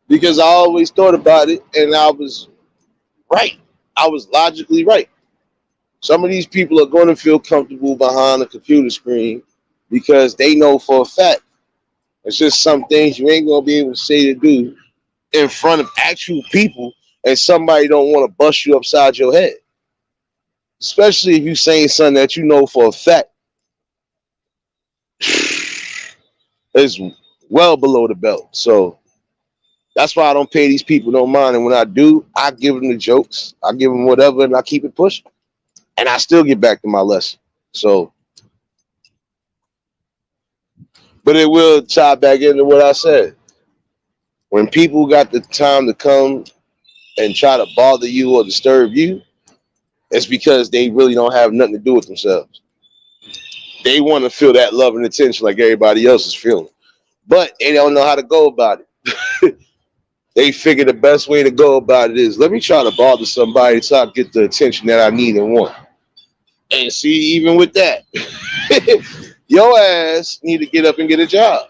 Because I always thought about it and I was right. I was logically right. Some of these people are going to feel comfortable behind a computer screen because they know for a fact it's just some things you ain't going to be able to say to do in front of actual people and somebody don't want to bust you upside your head. Especially if you saying something that you know for a fact is well below the belt. So that's why I don't pay these people no mind. And when I do, I give them the jokes, I give them whatever, and I keep it pushing. And I still get back to my lesson. So, but it will tie back into what I said. When people got the time to come and try to bother you or disturb you, it's because they really don't have nothing to do with themselves. They want to feel that love and attention like everybody else is feeling, but they don't know how to go about it. They figure the best way to go about it is let me try to bother somebody so I get the attention that I need and want. And see, even with that, your ass need to get up and get a job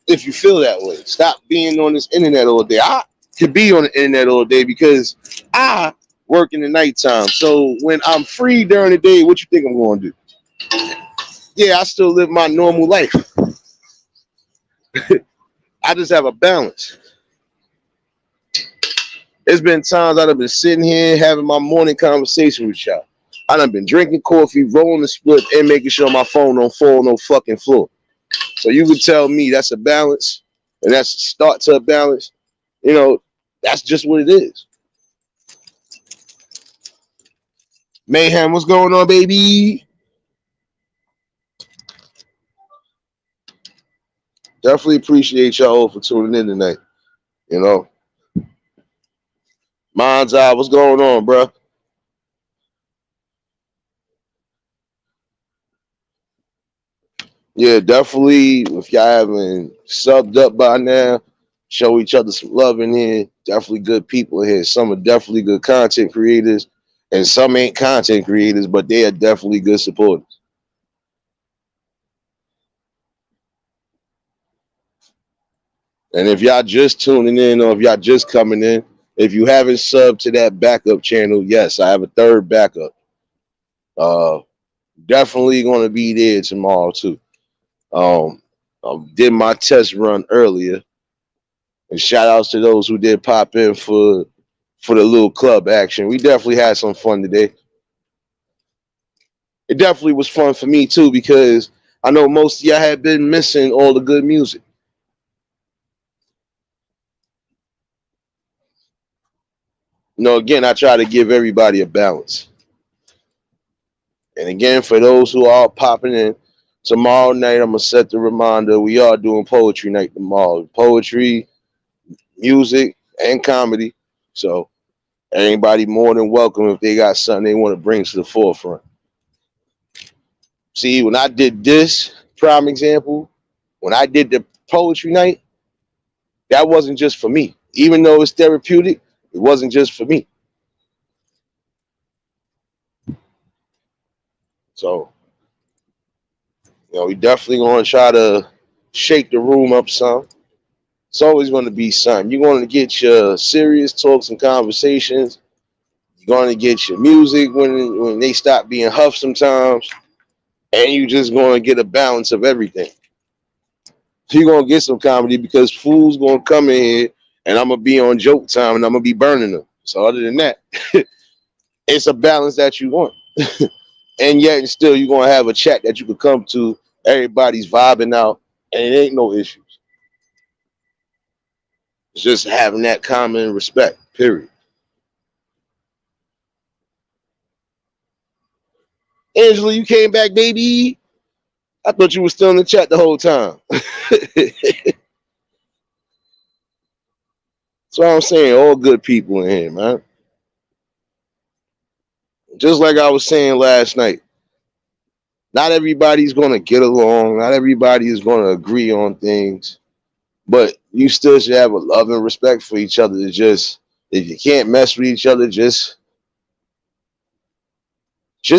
if you feel that way. Stop being on this internet all day. I could be on the internet all day because I work in the nighttime. So when I'm free during the day, what you think I'm going to do? Yeah, I still live my normal life. I just have a balance. There's been times I've been sitting here having my morning conversation with y'all. I done been drinking coffee, rolling the split, and making sure my phone don't fall on no fucking floor. So you can tell me that's a balance, and that's a start to a balance. You know, that's just what it is. Mayhem, what's going on, baby? Definitely appreciate y'all for tuning in tonight. You know, Mind's Eye, what's going on, bro? Yeah, definitely. If y'all haven't subbed up by now, show each other some love in here. Definitely good people here. Some are definitely good content creators, and some ain't content creators, but they are definitely good supporters. And if y'all just tuning in or if y'all just coming in, if you haven't subbed to that backup channel, yes, I have a third backup. Uh, Definitely going to be there tomorrow too. Um, I did my test run earlier, and shout outs to those who did pop in for the little club action. We definitely had some fun today. It definitely was fun for me too because I know most of y'all had been missing all the good music. You know, again, I try to give everybody a balance. And again, for those who are popping in, tomorrow night I'm gonna set the reminder. We are doing poetry night tomorrow. Poetry, music, and comedy. So anybody more than welcome if they got something they want to bring to the forefront. See, when I did this, prime example, when I did the poetry night, that wasn't just for me. Even though it's therapeutic, it wasn't just for me. So, we definitely gonna try to shake the room up some. It's always gonna be something. You're gonna get your serious talks and conversations. You're gonna get your music when they stop being huffed sometimes, and you just gonna get a balance of everything. So you're gonna get some comedy because fools gonna come in here and I'm gonna be on joke time and I'm gonna be burning them. So other than that, it's a balance that you want. And yet still you're gonna have a chat that you could come to, everybody's vibing out, and it ain't no issues. It's just having that common respect, period. Angela, you came back, baby. I thought you were still in the chat the whole time. That's what I'm saying. All good people in here, man. Just like I was saying last night, not everybody's going to get along. Not everybody is going to agree on things. But you still should have a love and respect for each other. To just, if you can't mess with each other, just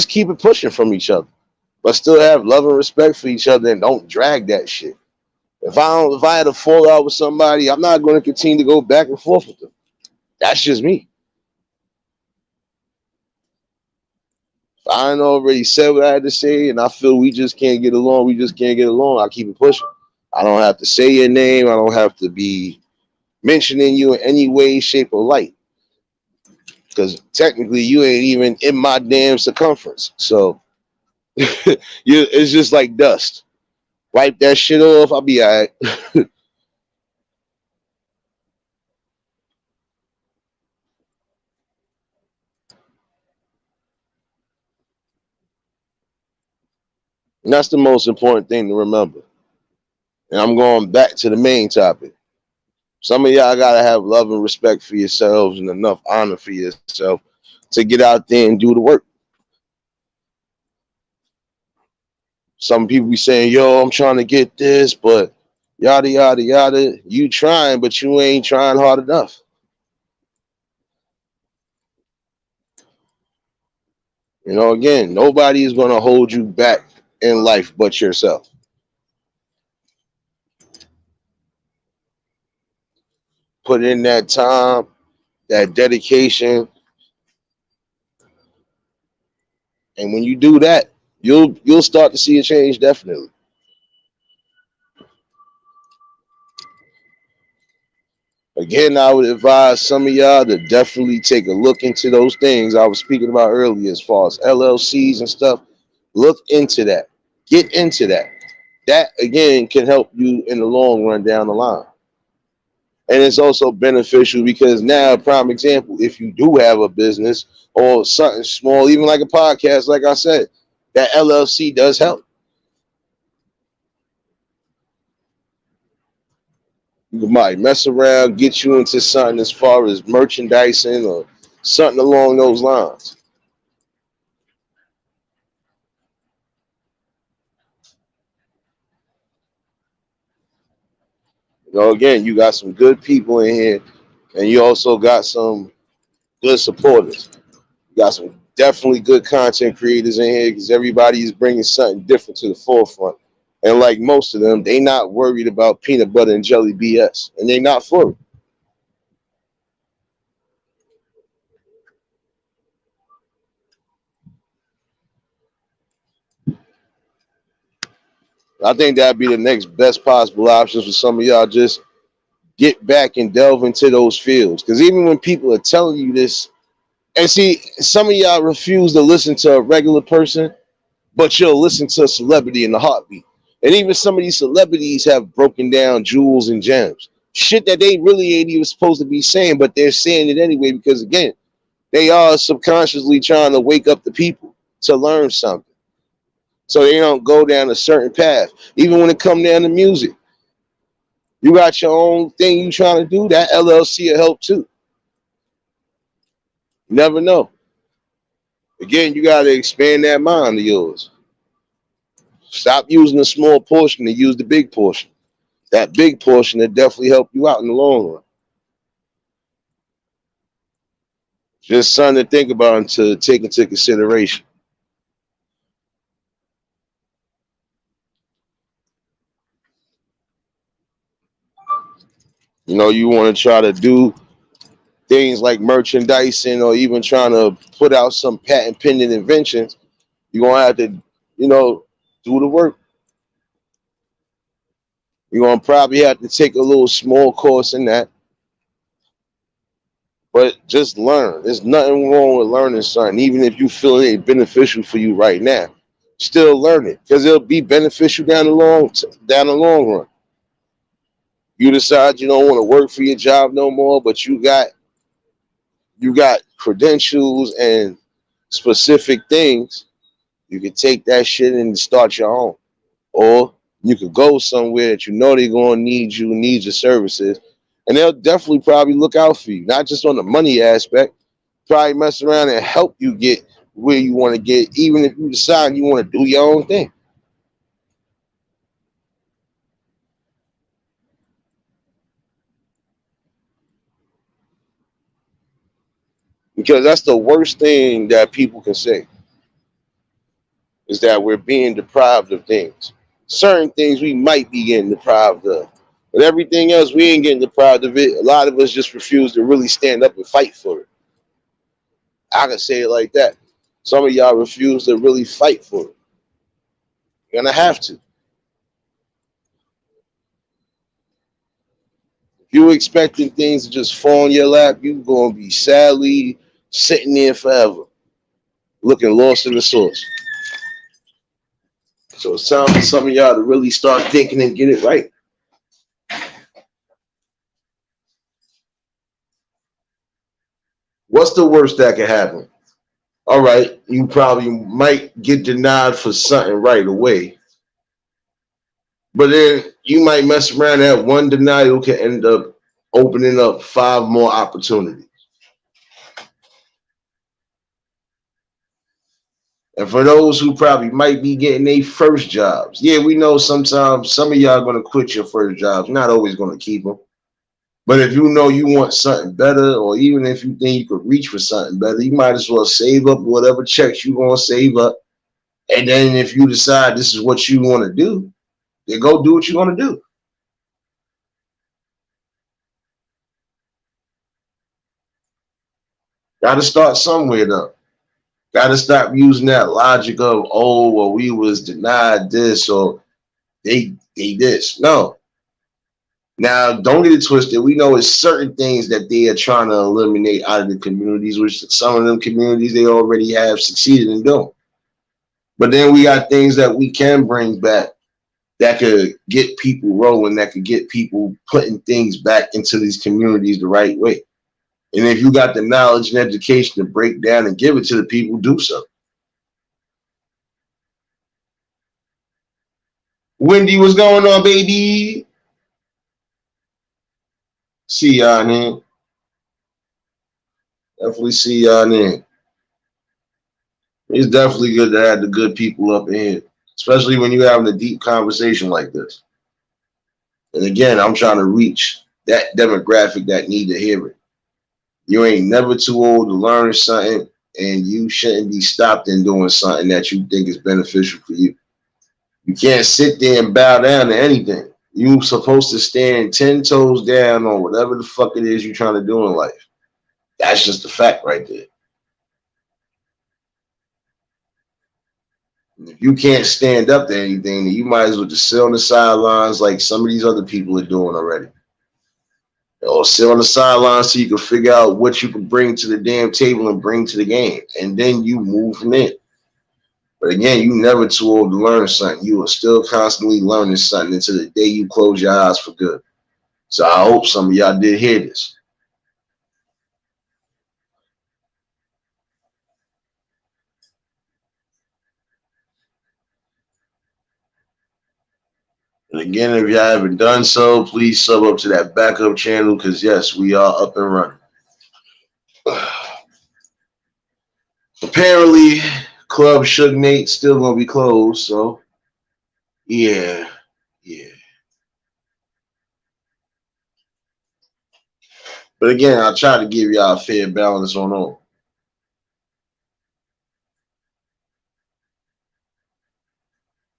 keep it pushing from each other. But still have love and respect for each other and don't drag that shit. If I had a fallout with somebody, I'm not going to continue to go back and forth with them. That's just me. If I ain't already said what I had to say and I feel we just can't get along, I keep it pushing. I don't have to say your name. I don't have to be mentioning you in any way, shape, or light. Because technically you ain't even in my damn circumference. So it's just like dust. Wipe that shit off, I'll be all right. And that's the most important thing to remember. And I'm going back to the main topic. Some of y'all gotta have love and respect for yourselves and enough honor for yourself to get out there and do the work. Some people be saying, yo, I'm trying to get this, but yada yada yada. You trying, but you ain't trying hard enough. Again, nobody is gonna hold you back in life but yourself. Put in that time, that dedication, and when you do that, you'll start to see a change definitely. Again, I would advise some of y'all to definitely take a look into those things I was speaking about earlier as far as LLCs and stuff. Look into that. Get into that. That again can help you in the long run down the line. And it's also beneficial because now, prime example, if you do have a business or something small, even like a podcast, like I said, that LLC does help. You might mess around, get you into something as far as merchandising or something along those lines. Again, you got some good people in here, and you also got some good supporters. You got some definitely good content creators in here because everybody is bringing something different to the forefront. And like most of them, they not worried about peanut butter and jelly BS, and they not for it. I think that'd be the next best possible option for some of y'all. Just get back and delve into those fields. Because even when people are telling you this, and see, some of y'all refuse to listen to a regular person, but you'll listen to a celebrity in the heartbeat. And even some of these celebrities have broken down jewels and gems. Shit that they really ain't even supposed to be saying, but they're saying it anyway because, again, they are subconsciously trying to wake up the people to learn something. So they don't go down a certain path. Even when it comes down to music, you got your own thing you trying to do, that LLC will help too. You never know. Again, you got to expand that mind of yours. Stop using the small portion and use the big portion. That big portion that definitely help you out in the long run. Just something to think about and to take into consideration. You know, you want to try to do things like merchandising or even trying to put out some patent pending inventions. You're gonna have to, you know, do the work. You're gonna probably have to take a little small course in that, but just learn. There's nothing wrong with learning something, even if you feel it ain't beneficial for you right now. Still learn it because it'll be beneficial down the long run. You decide you don't want to work for your job no more, but you got credentials and specific things. You can take that shit and start your own, or you could go somewhere that you know they're gonna need your services, and they'll definitely probably look out for you, not just on the money aspect. Probably mess around and help you get where you want to get, even if you decide you want to do your own thing. Because that's the worst thing that people can say is that we're being deprived of things. Certain things we might be getting deprived of, but everything else we ain't getting deprived of it. A lot of us just refuse to really stand up and fight for it. I can say it like that. Some of y'all refuse to really fight for it. You're gonna have to. If you expecting things to just fall in your lap, you're gonna be sadly sitting there forever, looking lost in the sauce. So it's time for some of y'all to really start thinking and get it right. What's the worst that can happen? All right, you probably might get denied for something right away, but then you might mess around. That one denial can end up opening up five more opportunities. And for those who probably might be getting their first jobs, yeah, we know sometimes some of y'all going to quit your first jobs. Not always going to keep them. But if you know you want something better, or even if you think you could reach for something better, you might as well save up whatever checks you're going to save up. And then if you decide this is what you want to do, then go do what you want to do. Got to start somewhere though. Got to stop using that logic of, oh, well, we was denied this or they this. No. Now, don't get it twisted. We know it's certain things that they are trying to eliminate out of the communities, which some of them communities they already have succeeded in doing. But then we got things that we can bring back that could get people rolling, that could get people putting things back into these communities the right way. And if you got the knowledge and education to break down and give it to the people, do so. Wendy, what's going on, baby? See y'all then. Definitely see y'all then. It's definitely good to have the good people up in here, especially when you're having a deep conversation like this. And again, I'm trying to reach that demographic that need to hear it. You ain't never too old to learn something, and you shouldn't be stopped in doing something that you think is beneficial for you. You can't sit there and bow down to anything. You're supposed to stand 10 toes down on whatever the fuck it is you're trying to do in life. That's just a fact right there. If you can't stand up to anything, then you might as well just sit on the sidelines like some of these other people are doing already. Or sit on the sidelines so you can figure out what you can bring to the damn table and bring to the game. And then you move from it. But again, you never too old to learn something. You are still constantly learning something until the day you close your eyes for good. So I hope some of y'all did hear this. And again, if y'all haven't done so, please sub up to that backup channel because yes, we are up and running. Apparently, Club Suge Nate still gonna be closed, so Yeah, yeah. But again, I try to give y'all a fair balance on all.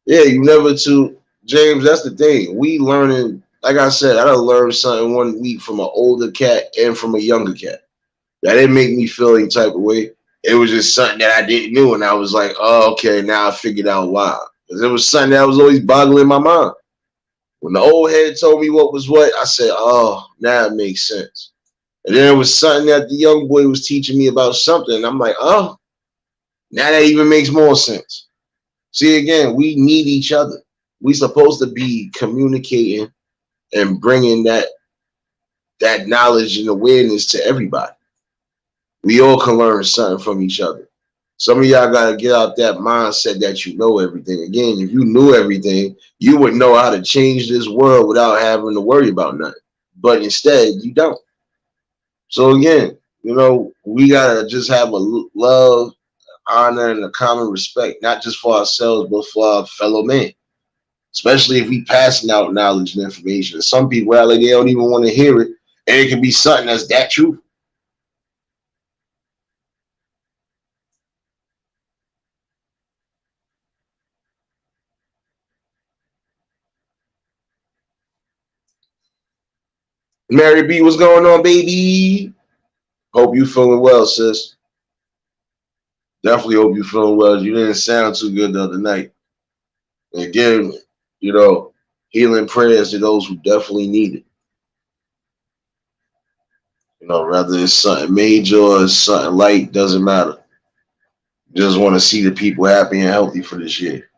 Yeah, you never to James. That's the thing. We learning. Like I said, I done learned something 1 week from an older cat and from a younger cat. That didn't make me feel any type of way. It was just something that I didn't know, and I was like, "Oh, okay." Now I figured out why. Because it was something that was always boggling my mind. When the old head told me what was what, I said, "Oh, now it makes sense." And then it was something that the young boy was teaching me about something. And I'm like, "Oh, now that even makes more sense." See, again, we need each other. We supposed to be communicating and bringing that knowledge and awareness to everybody. We all can learn something from each other. Some of y'all gotta get out that mindset that you know everything. Again, if you knew everything, you would know how to change this world without having to worry about nothing. But instead, you don't. So again, we gotta just have a love, honor, and a common respect, not just for ourselves, but for our fellow men. Especially if we passing out knowledge and information. Some people out like they don't even want to hear it, and it can be something that's that true. Mary B, what's going on, baby? Hope you feeling well, sis. Definitely hope you feeling well. You didn't sound too good the other night. And again, you know, healing prayers to those who definitely need it. Whether it's something major or it's something light, doesn't matter. Just want to see the people happy and healthy for this year.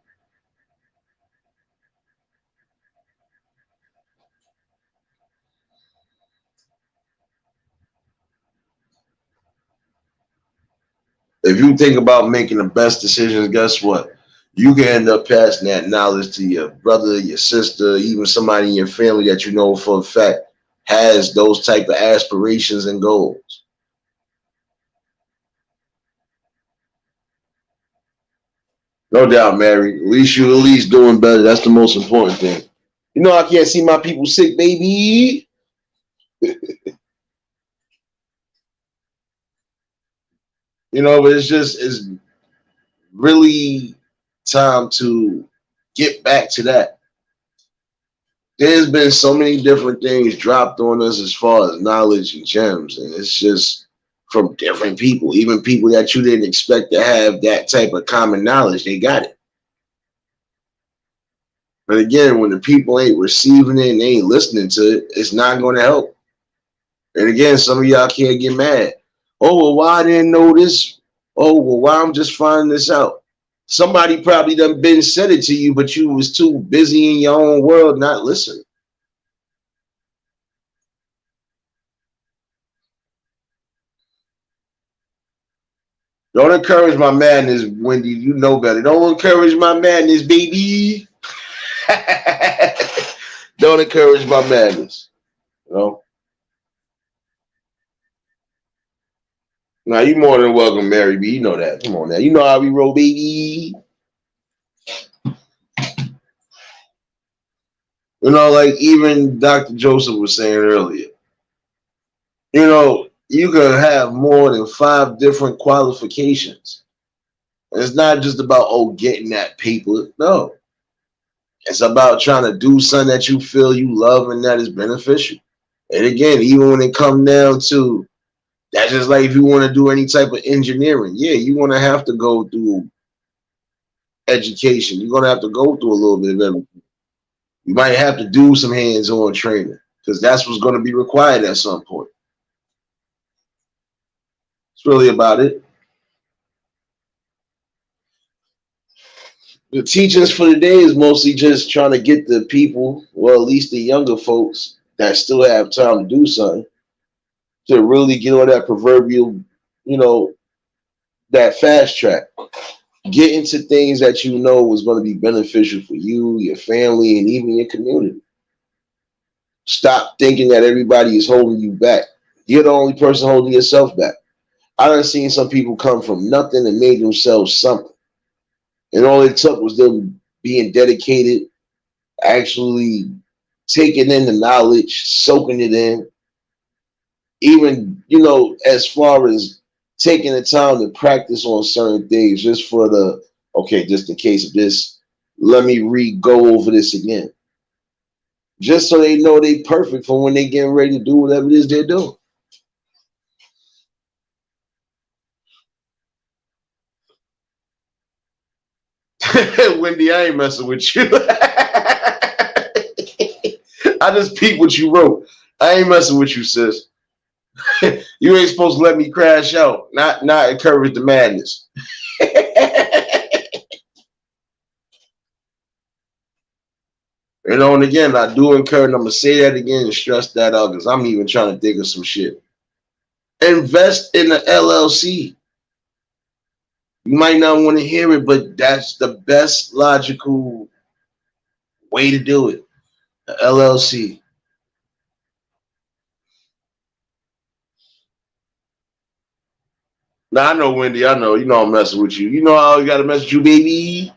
If you think about making the best decisions, guess what? You can end up passing that knowledge to your brother, your sister, even somebody in your family that you know for a fact has those type of aspirations and goals. No doubt, Mary. At least doing better. That's the most important thing. I can't see my people sick, baby. But it's really time to get back to that. There's been so many different things dropped on us as far as knowledge and gems, and it's just from different people, even people that you didn't expect to have that type of common knowledge. They got it. But again, when the people ain't receiving it and they ain't listening to it, it's not going to help. And again, some of y'all can't get mad. Oh, well, why I didn't know this? Oh, well, why I'm just finding this out? Somebody probably done been said it to you, but you was too busy in your own world not listening. Don't encourage my madness, Wendy. You know better. Don't encourage my madness, baby. Don't encourage my madness. You know? Now you more than welcome, Mary B. You know that. Come on now. You know how we roll, baby. Like even Dr. Joseph was saying earlier, you could have more than 5 different qualifications. And it's not just about, getting that paper. No. It's about trying to do something that you feel you love and that is beneficial. And again, even when it comes down to that's just like if you want to do any type of engineering, yeah, you're going to have to go through education. You're going to have to go through a little bit of everything. You might have to do some hands-on training because that's what's going to be required at some point. It's really about it. The teachings for the day is mostly just trying to get the people, well, at least the younger folks that still have time to do something, to really get on that proverbial, you know, that fast track. Get into things that you know was going to be beneficial for you, your family, and even your community. Stop thinking that everybody is holding you back. You're the only person holding yourself back. I done seen some people come from nothing and made themselves something. And all it took was them being dedicated actually taking in the knowledge, soaking it in, even as far as taking the time to practice on certain things just for the okay, just in case of this, let me go over this again. Just so they know they perfect for when they getting ready to do whatever it is they're doing. Wendy, I ain't messing with you. I just peeped what you wrote. I ain't messing with you, sis. You ain't supposed to let me crash out, not encourage the madness. And again, I do encourage, I'm gonna say that again and stress that out because I'm even trying to think of some shit. Invest in the LLC. You might not want to hear it, but that's the best logical way to do it. The LLC. Now I know, Wendy. I know. You know I'm messing with you. You know how I got to mess with you, baby.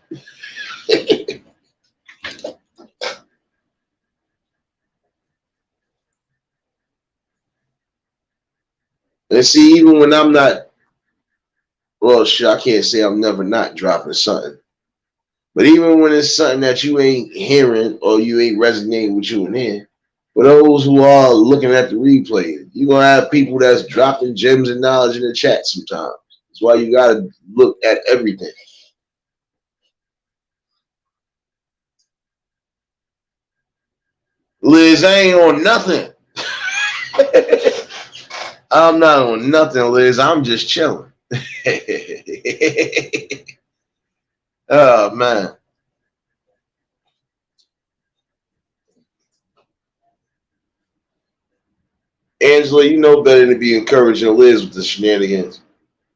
And see, even when I'm not, well, shit, I can't say I'm never not dropping something. But even when it's something that you ain't hearing or you ain't resonating with you in here, for those who are looking at the replay, you're gonna have people that's dropping gems and knowledge in the chat sometimes. That's why you gotta look at everything. Liz, I ain't on nothing. I'm not on nothing, Liz. I'm just chilling. Oh man. Angela, you know better than to be encouraging Liz with the shenanigans.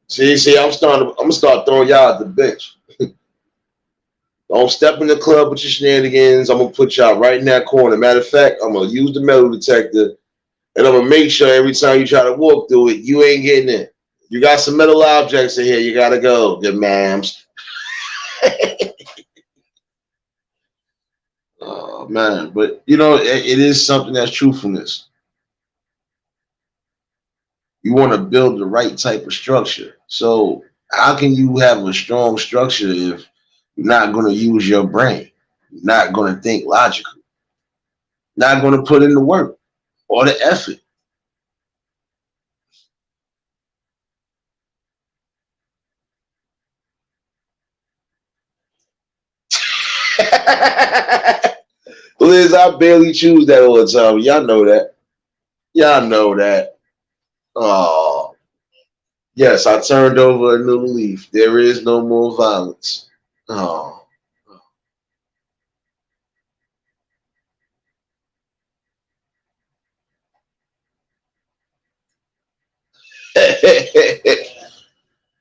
See, I'm gonna start throwing y'all at the bench. Don't step in the club with your shenanigans. I'm gonna put y'all right in that corner. Matter of fact, I'm gonna use the metal detector and I'm gonna make sure every time you try to walk through it, you ain't getting in. You got some metal objects in here, you gotta go, good ma'ams. Oh man, but it is something that's truthfulness. You want to build the right type of structure. So how can you have a strong structure if you're not going to use your brain, you're not going to think logically, not going to put in the work or the effort? Liz, I barely choose that all the time. Y'all know that. Y'all know that. Oh, yes, I turned over a new leaf. There is no more violence. Oh.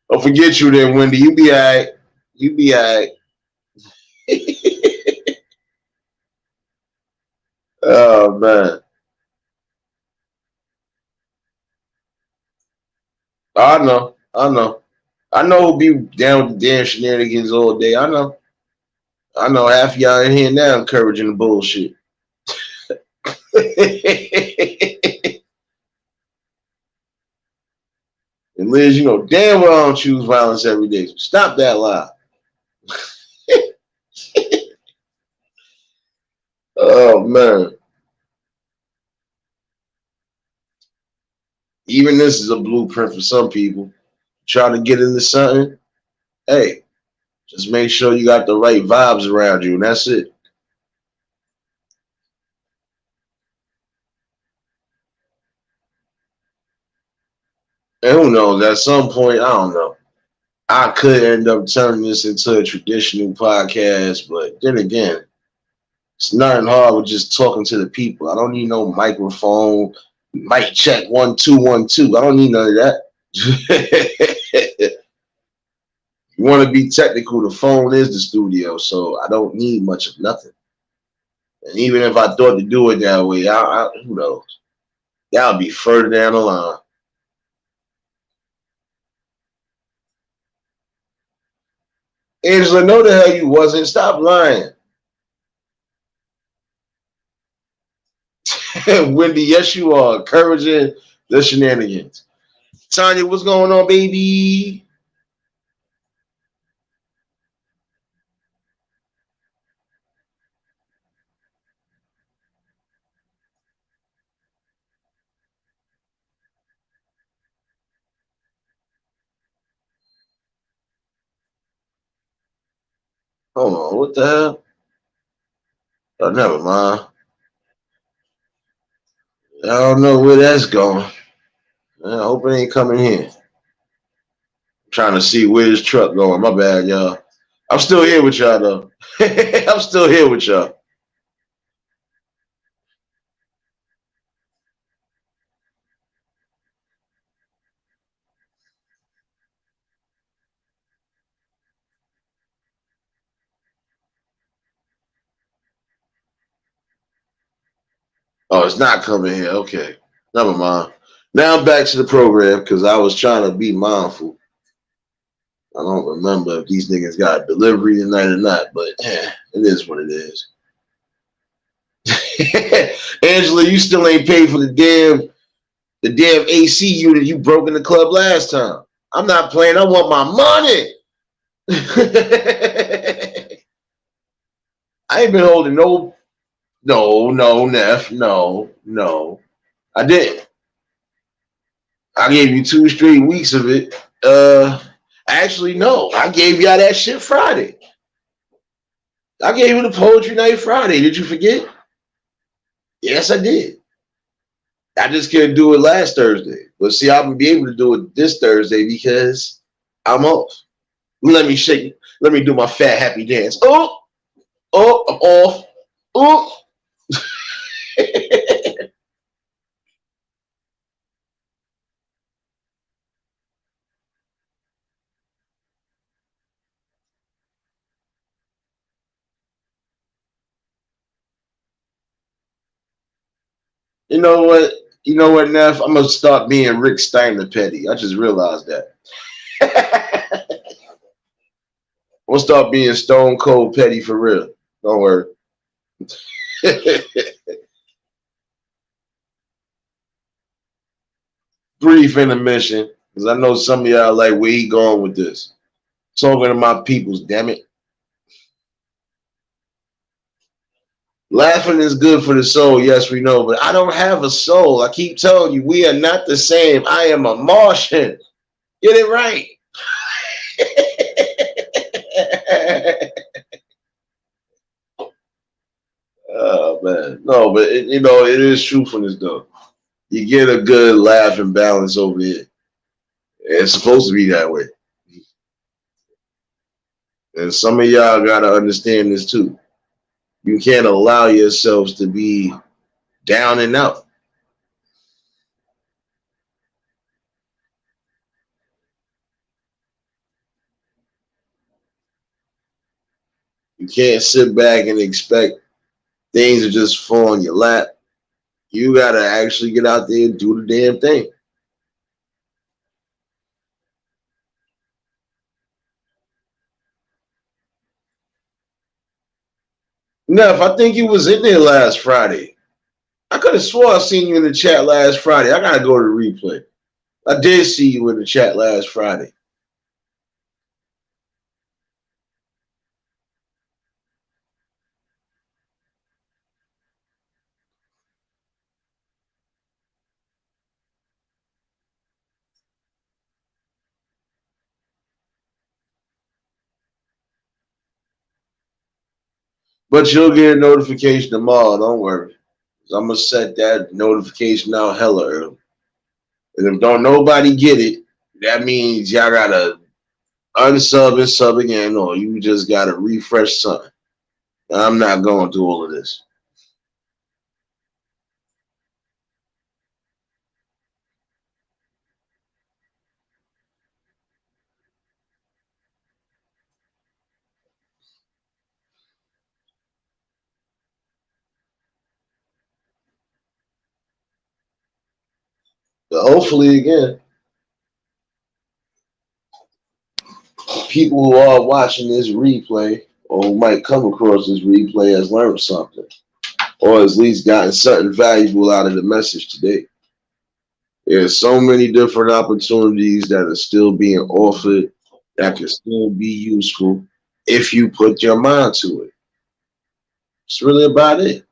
Don't forget you then, Wendy. You be all right. You be all right. Oh, man. I know. I know. I know who'll be down with the damn shenanigans all day. I know. I know half of y'all in here now encouraging the bullshit. And Liz, you know damn well I don't choose violence every day. So stop that lie. Oh man. Even this is a blueprint for some people. Trying to get into something. Hey, just make sure you got the right vibes around you, and that's it. And who knows? At some point, I don't know. I could end up turning this into a traditional podcast, but then again, it's nothing hard with just talking to the people. I don't need no microphone, mic check 1 2 1 2. I don't need none of that. You want to be technical, the phone is the studio, so I don't need much of nothing. And even if I thought to do it that way, who knows? That'll be further down the line. Angela, no the hell you wasn't. Stop lying. Wendy, yes, you are encouraging the shenanigans. Tanya, what's going on, baby? Hold on, what the hell? Oh, never mind. I don't know where that's going. I hope it ain't coming here. Trying to see where this truck going. My bad, y'all. I'm still here with y'all though. I'm still here with y'all. Oh, it's not coming here. Okay. Never mind. Now I'm back to the program because I was trying to be mindful. I don't remember if these niggas got delivery tonight or not, but it is what it is. Angela, you still ain't paid for the damn AC unit you broke in the club last time. I'm not playing. I want my money. I ain't been holding no, Neff, no. I didn't. I gave you 2 straight weeks of it. Actually, no. I gave y'all that shit Friday. I gave you the poetry night Friday. Did you forget? Yes, I did. I just couldn't do it last Thursday. But see, I'm gonna be able to do it this Thursday because I'm off. Let me shake. Let me do my fat happy dance. I'm off. Oh. You know what? You know what, Neff? I'm gonna start being Rick Steiner petty. I just realized that. I'm gonna start being stone cold petty for real. Don't worry. Brief intermission, because I know some of y'all like where he going with this. Talking to my peoples, damn it. Laughing is good for the soul, yes, we know, but I don't have a soul. I keep telling you, we are not the same. I am a Martian. Get it right. Oh man, no, but it is truthfulness though. You get a good laugh and balance over here. It's supposed to be that way, and some of y'all gotta understand this too. You can't allow yourselves to be down and out. You can't sit back and expect things to just fall on your lap. You gotta actually get out there and do the damn thing. Neff, I think you was in there last Friday. I could have swore I seen you in the chat last Friday. I gotta go to the replay. I did see you in the chat last Friday. But you'll get a notification tomorrow, don't worry. I'm gonna set that notification out hella early. And if don't nobody get it, that means y'all gotta unsub and sub again, or you just gotta refresh something. I'm not going through all of this. But hopefully, again, people who are watching this replay or who might come across this replay has learned something. or at least gotten something valuable out of the message today. There's so many different opportunities that are still being offered that can still be useful if you put your mind to it. It's really about it.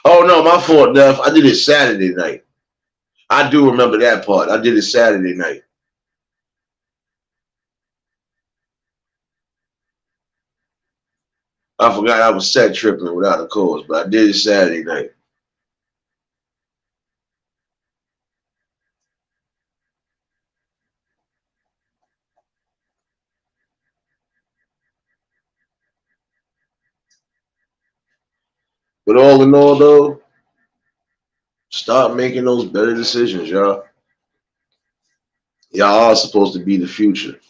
Oh no, my fault, Duff. I did it Saturday night. I do remember that part. I did it Saturday night. I forgot I was set tripping without a cause, but I did it Saturday night. But all in all, though, start making those better decisions, y'all. Y'all are supposed to be the future.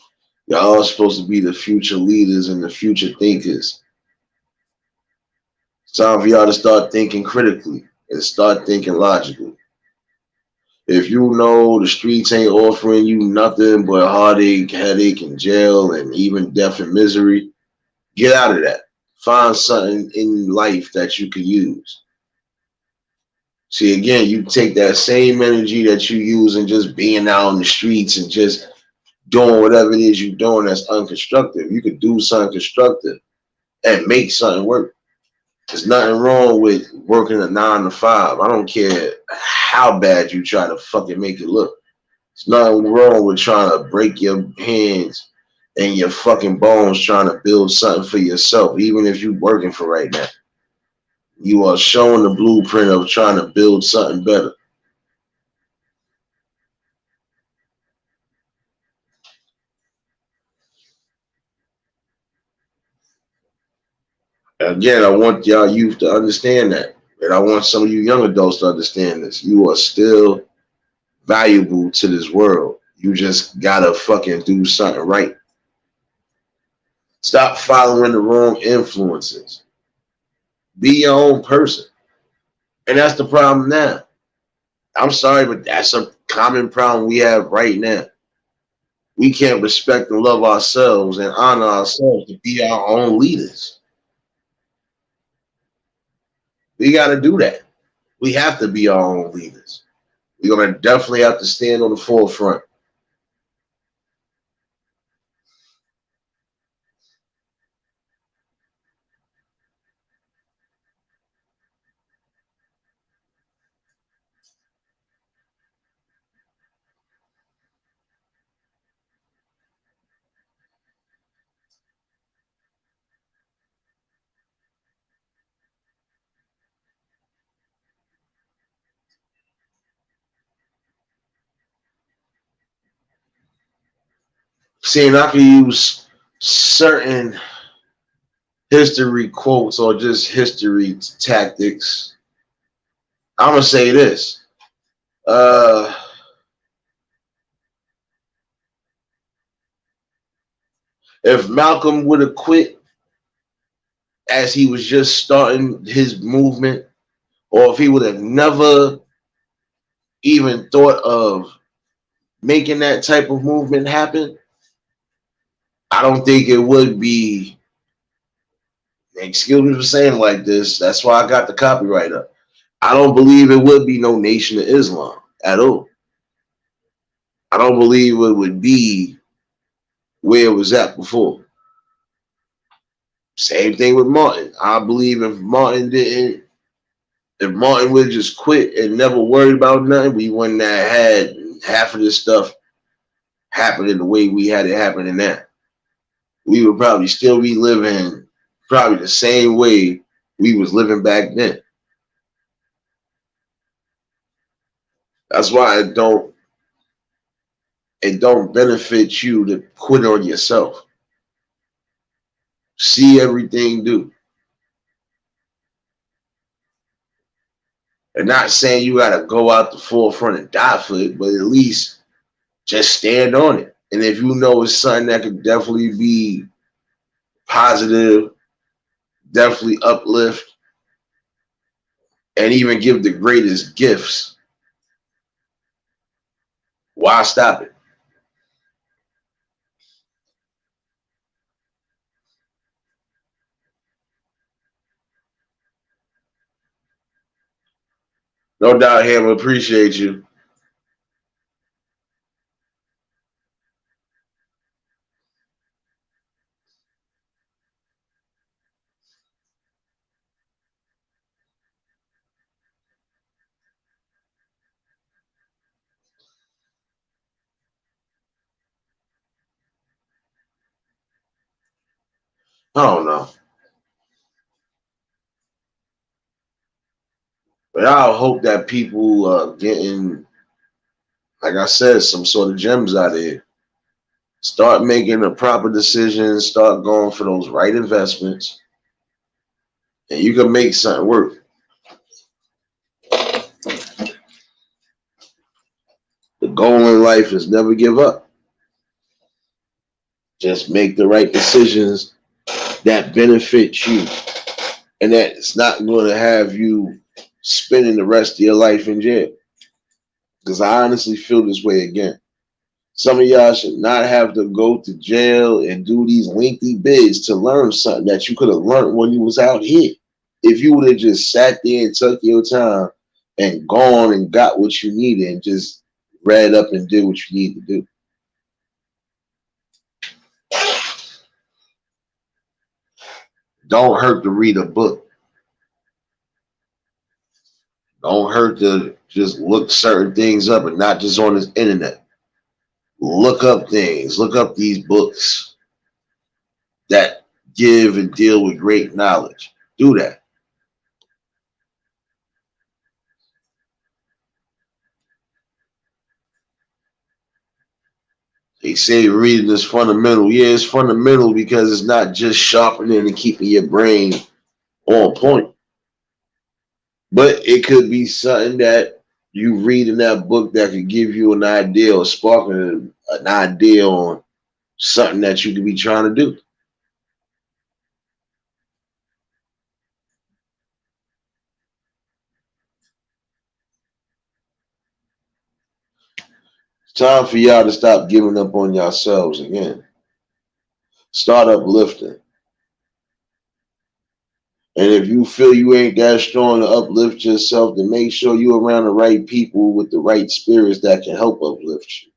Y'all are supposed to be the future leaders and the future thinkers. It's time for y'all to start thinking critically and start thinking logically. If you know the streets ain't offering you nothing but heartache, headache, and jail, and even death and misery, get out of that. Find something in life that you can use. See, again, you take that same energy that you use and just being out on the streets and just doing whatever it is you're doing that's unconstructive. You could do something constructive and make something work. There's nothing wrong with working a 9 to 5. I don't care how bad you try to fucking make it look. There's nothing wrong with trying to break your hands and your fucking bones trying to build something for yourself, even if you're working for right now. You are showing the blueprint of trying to build something better. Again, I want y'all youth to understand that. And I want some of you young adults to understand this. You are still valuable to this world. You just gotta fucking do something right. Stop following the wrong influences. Be your own person. And that's the problem now. I'm sorry, but that's a common problem we have right now. We can't respect and love ourselves and honor ourselves to be our own leaders. We got to do that. We have to be our own leaders. We're going to definitely have to stand on the forefront. Seeing I can use certain history quotes or just history tactics. I'm going to say this. Uh, if Malcolm would have quit as he was just starting his movement, or if he would have never even thought of making that type of movement happen, I don't think it would be. Excuse me for saying like this. That's why I got the copyright up. I don't believe it would be no Nation of Islam at all. I don't believe it would be where it was at before. Same thing with Martin. I believe if Martin would just quit and never worried about nothing, we wouldn't have had half of this stuff happening the way we had it happening now. We would probably still be living probably the same way we was living back then. That's why it don't benefit you to quit on yourself. See everything do. And not saying you gotta go out the forefront and die for it, but at least just stand on it. And if you know it's something that could definitely be positive, definitely uplift, and even give the greatest gifts, Why stop it? No doubt, Ham. Appreciate you. I don't know. But I hope that people getting, like I said, some sort of gems out of here. Start making the proper decisions. Start going for those right investments, and you can make something work. The goal in life is never give up. Just make the right decisions that benefit you, and that it's not going to have you spending the rest of your life in jail. Because I honestly feel this way again. Some of y'all should not have to go to jail and do these lengthy bids to learn something that you could have learned when you was out here. If you would have just sat there and took your time and gone and got what you needed and just read up and did what you need to do. Don't hurt to read a book. Don't hurt to just look certain things up and not just on the internet. Look up things. Look up these books that give and deal with great knowledge. Do that. They say reading is fundamental. Yeah, it's fundamental because it's not just sharpening and keeping your brain on point. But it could be something that you read in that book that could give you an idea or spark an idea on something that you could be trying to do. It's time for y'all to stop giving up on yourselves again. Start uplifting. And if you feel you ain't that strong to uplift yourself, then make sure you're around the right people with the right spirits that can help uplift you.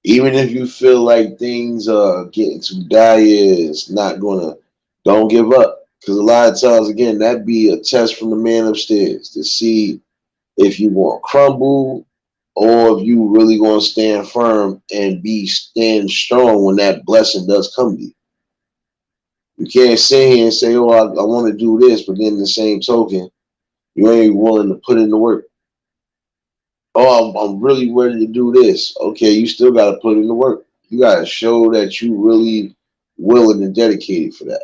Even if you feel like things are getting too dire, it's not gonna. Don't give up, because a lot of times, again, that be a test from the man upstairs to see if you want to crumble or if you really gonna stand firm and stand strong when that blessing does come to you. You can't sit here and say, "Oh, I want to do this," but then in the same token, you ain't willing to put in the work. Oh, I'm really ready to do this. Okay, you still got to put in the work. You got to show that you really willing and dedicated for that.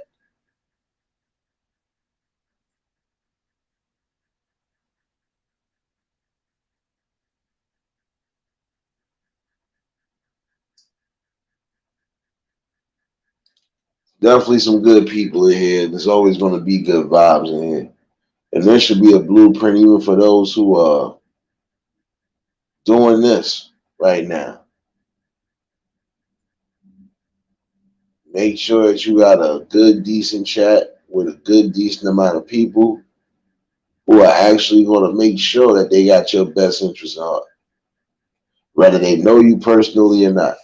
Definitely some good people in here. There's always going to be good vibes in here. And there should be a blueprint even for those who are doing this right now. Make sure that you got a good, decent chat with a good, decent amount of people who are actually going to make sure that they got your best interest in heart, whether they know you personally or not.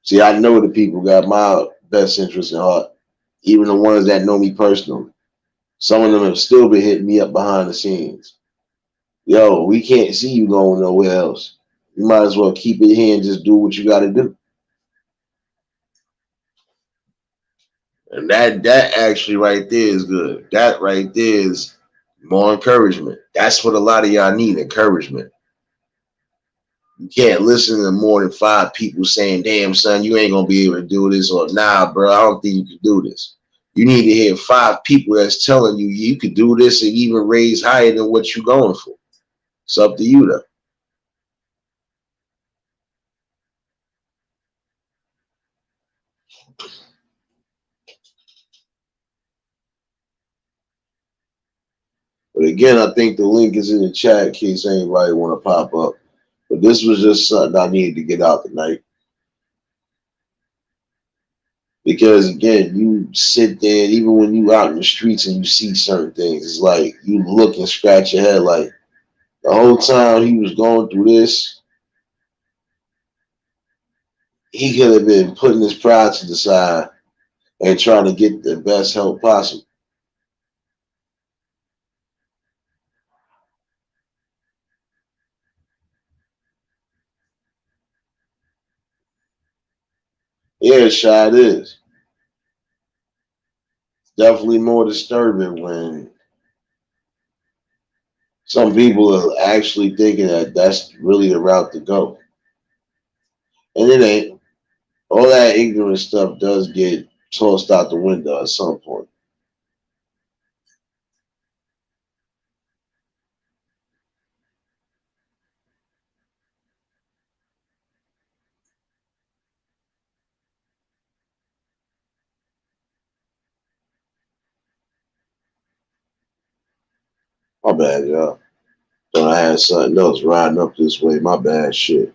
See, I know the people got my best interest in heart, even the ones that know me personally. Some of them have still been hitting me up behind the scenes. Yo, we can't see you going nowhere else. You might as well keep it here and just do what you got to do. And that actually right there is good. That right there is more encouragement. That's what a lot of y'all need, encouragement. You can't listen to more than 5 people saying, "Damn, son, you ain't gonna be able to do this," or "Nah, bro, I don't think you can do this." You need to hear 5 people that's telling you you could do this and even raise higher than what you're going for. It's up to you though. But again, I think the link is in the chat in case anybody want to pop up. But this was just something I needed to get out tonight. Because again, you sit there, and even when you out in the streets and you see certain things, it's like you look and scratch your head like the whole time he was going through this, he could have been putting his pride to the side and trying to get the best help possible. Yeah, Shy, it is. Definitely more disturbing when some people are actually thinking that that's really the route to go. And it ain't. All that ignorant stuff does get tossed out the window at some point. My bad, y'all. Thought I had something else riding up this way. My bad shit.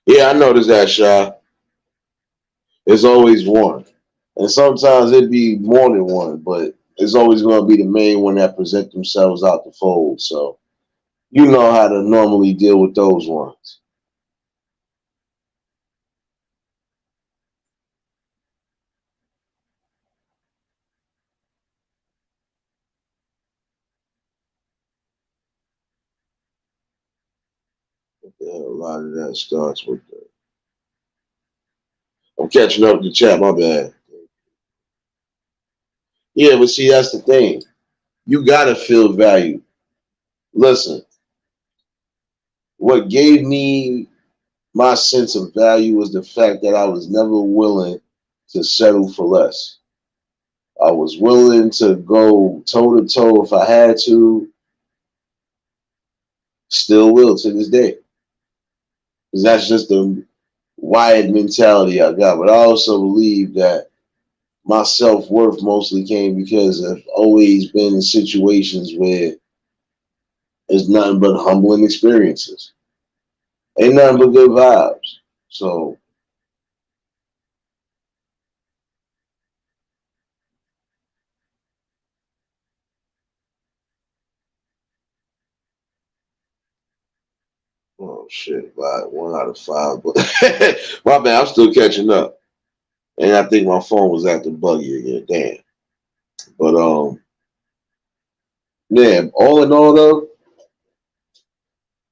Yeah, I noticed that, Shy. There's always one. And sometimes it'd be more than one, but it's always going to be the main one that present themselves out the fold. So you know how to normally deal with those ones. Yeah, a lot of that starts with the. I'm catching up with the chat, my bad. Yeah, but see, that's the thing. You got to feel valued. Listen, what gave me my sense of value was the fact that I was never willing to settle for less. I was willing to go toe to toe if I had to, still will to this day. Because that's just the wired mentality I got. But I also believe that my self worth mostly came because I've always been in situations where it's nothing but humbling experiences. Ain't nothing but good vibes. So, oh shit, like 1 out of 5. But my bad, I'm still catching up. And I think my phone was acting buggy again. Damn. But yeah, all in all though,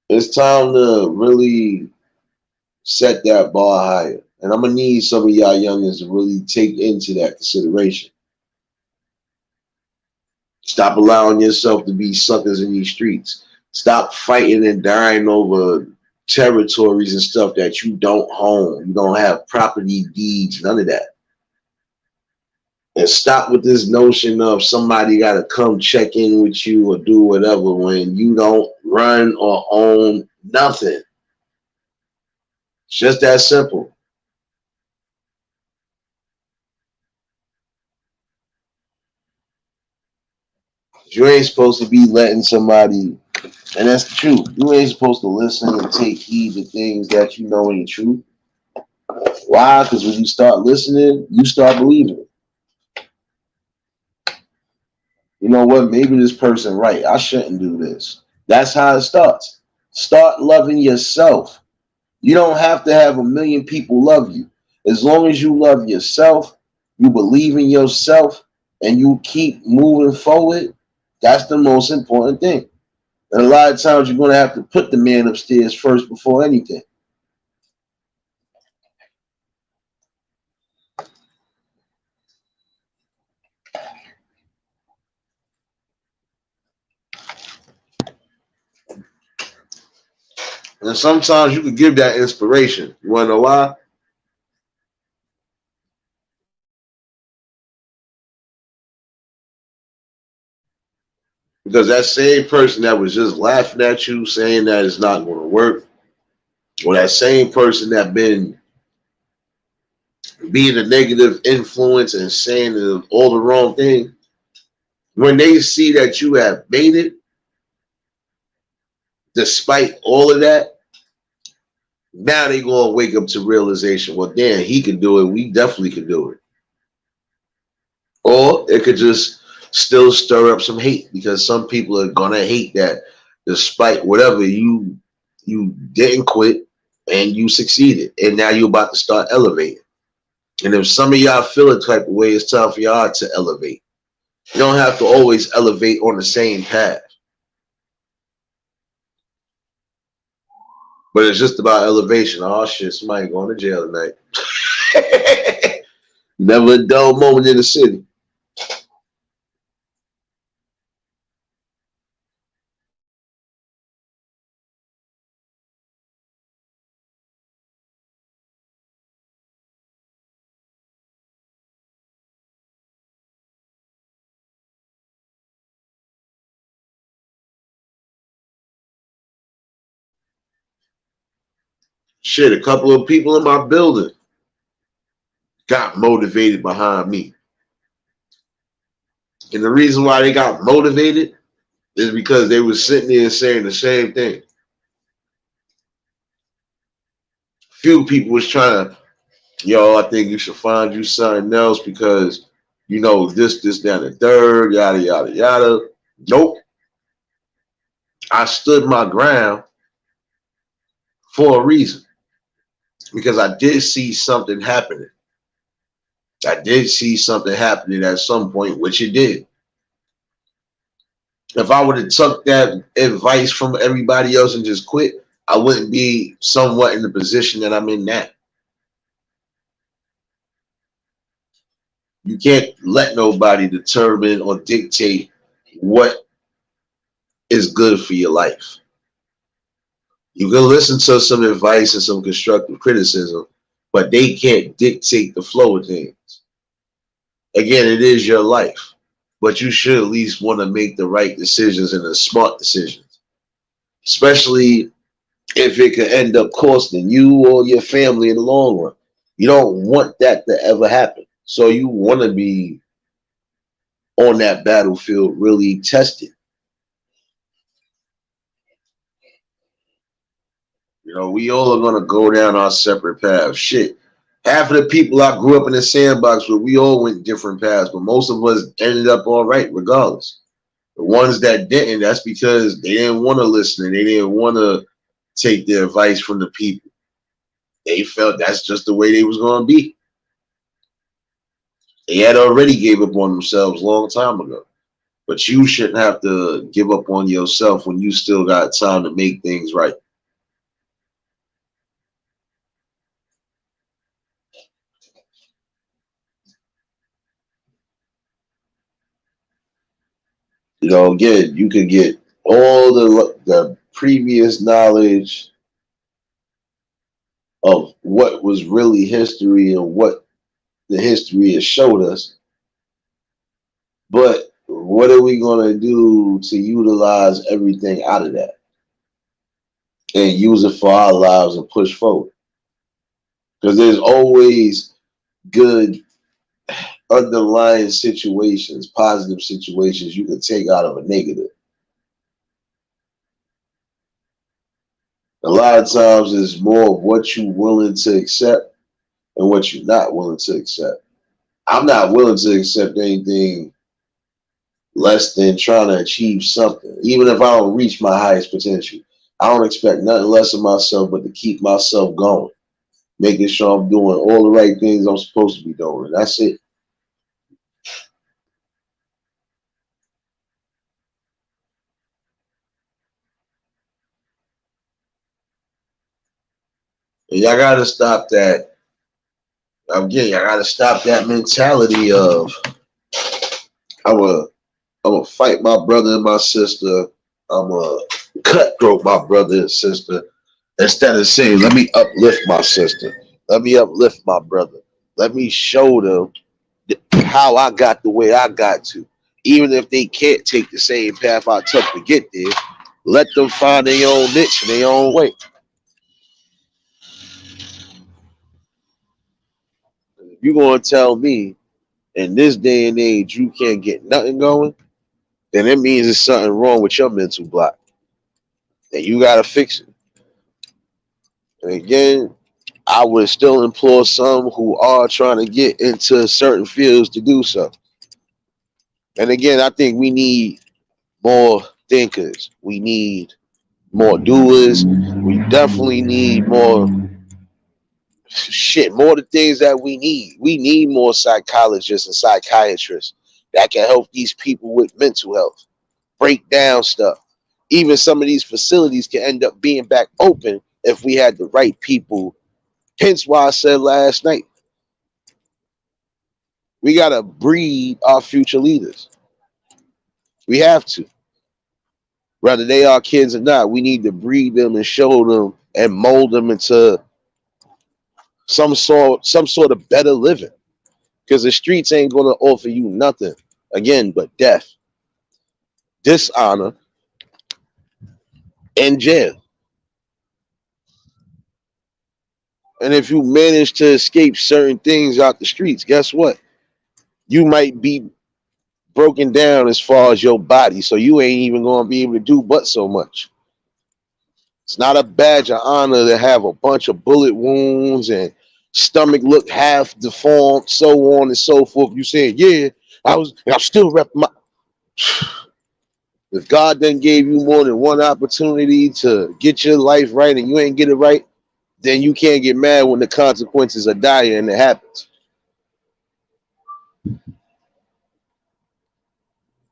it's time to really set that bar higher. And I'm gonna need some of y'all youngins to really take into that consideration. Stop allowing yourself to be suckers in these streets. Stop fighting and dying over territories and stuff that you don't own. You don't have property deeds, none of that. And stop with this notion of somebody got to come check in with you or do whatever when you don't run or own nothing. It's just that simple. You ain't supposed to be letting somebody, and that's the truth. You ain't supposed to listen and take heed to things that you know ain't true. Why? Because when you start listening, you start believing it. You know what? Maybe this person right. I shouldn't do this. That's how it starts. Start loving yourself. You don't have to have a million people love you. As long as you love yourself, you believe in yourself, and you keep moving forward, that's the most important thing. And a lot of times you're going to have to put the man upstairs first before anything. And sometimes you can give that inspiration. You want to know why? Because that same person that was just laughing at you, saying that it's not going to work, or that same person that been being a negative influence and saying all the wrong thing, when they see that you have made it, despite all of that, now they gonna wake up to realization. Well, damn, he can do it. We definitely can do it. Or it could just still stir up some hate because some people are gonna hate that, despite whatever you didn't quit and you succeeded, and now you're about to start elevating. And if some of y'all feel a type of way, it's time for y'all to elevate. You don't have to always elevate on the same path. But it's just about elevation. Oh shit, somebody going to jail tonight. Never a dull moment in the city. Shit, a couple of people in my building got motivated behind me. And the reason why they got motivated is because they were sitting there saying the same thing. Few people was trying to, yo, I think you should find you something else because you know this, down the third, yada, yada, yada. Nope. I stood my ground for a reason because I did see something happening. I did see something happening at some point, which it did. If I would have took that advice from everybody else and just quit, I wouldn't be somewhat in the position that I'm in now. You can't let nobody determine or dictate what is good for your life. You can listen to some advice and some constructive criticism, but they can't dictate the flow of things. Again, it is your life, but you should at least want to make the right decisions and the smart decisions, especially if it could end up costing you or your family in the long run. You don't want that to ever happen. So you want to be on that battlefield really tested. You know, we all are going to go down our separate paths. Shit. Half of the people I grew up in the sandbox with, we all went different paths, but most of us ended up all right regardless. The ones that didn't, that's because they didn't want to listen and they didn't want to take the advice from the people. They felt that's just the way they was going to be. They had already gave up on themselves a long time ago. But you shouldn't have to give up on yourself when you still got time to make things right. You know, again, you could get all the previous knowledge of what was really history and what the history has showed us. But what are we going to do to utilize everything out of that and use it for our lives and push forward? Because there's always good underlying situations, positive situations you can take out of a negative. A lot of times it's more of what you're willing to accept and what you're not willing to accept. I'm not willing to accept anything less than trying to achieve something. Even if I don't reach my highest potential, I don't expect nothing less of myself but to keep myself going, making sure I'm doing all the right things I'm supposed to be doing. And that's it. And y'all gotta stop that. Again, y'all gotta stop that mentality of I'm a fight my brother and my sister. I'm a cutthroat my brother and sister. Instead of saying, let me uplift my sister. Let me uplift my brother. Let me show them how I got the way I got to. Even if they can't take the same path I took to get there, let them find their own niche and their own way. You gonna tell me in this day and age you can't get nothing going? Then it means there's something wrong with your mental block, and you gotta fix it. And again, I would still implore some who are trying to get into certain fields to do so. And again, I think we need more thinkers. We need more doers. We definitely need more shit, more the things that we need. We need more psychologists and psychiatrists that can help these people with mental health, break down stuff. Even some of these facilities can end up being back open if we had the right people. Hence why I said last night, we gotta breed our future leaders. We have to. Whether they are kids or not, we need to breed them and show them and mold them into some sort of better living. Because the streets ain't gonna offer you nothing again but death, dishonor, and jail. And if you manage to escape certain things out the streets, guess what? You might be broken down as far as your body, so you ain't even gonna be able to do but so much. It's not a badge of honor to have a bunch of bullet wounds and stomach look half deformed, so on and so forth. You saying, yeah, I'm still rep my. If God then gave you more than one opportunity to get your life right and you ain't get it right, then you can't get mad when the consequences are dire and it happens.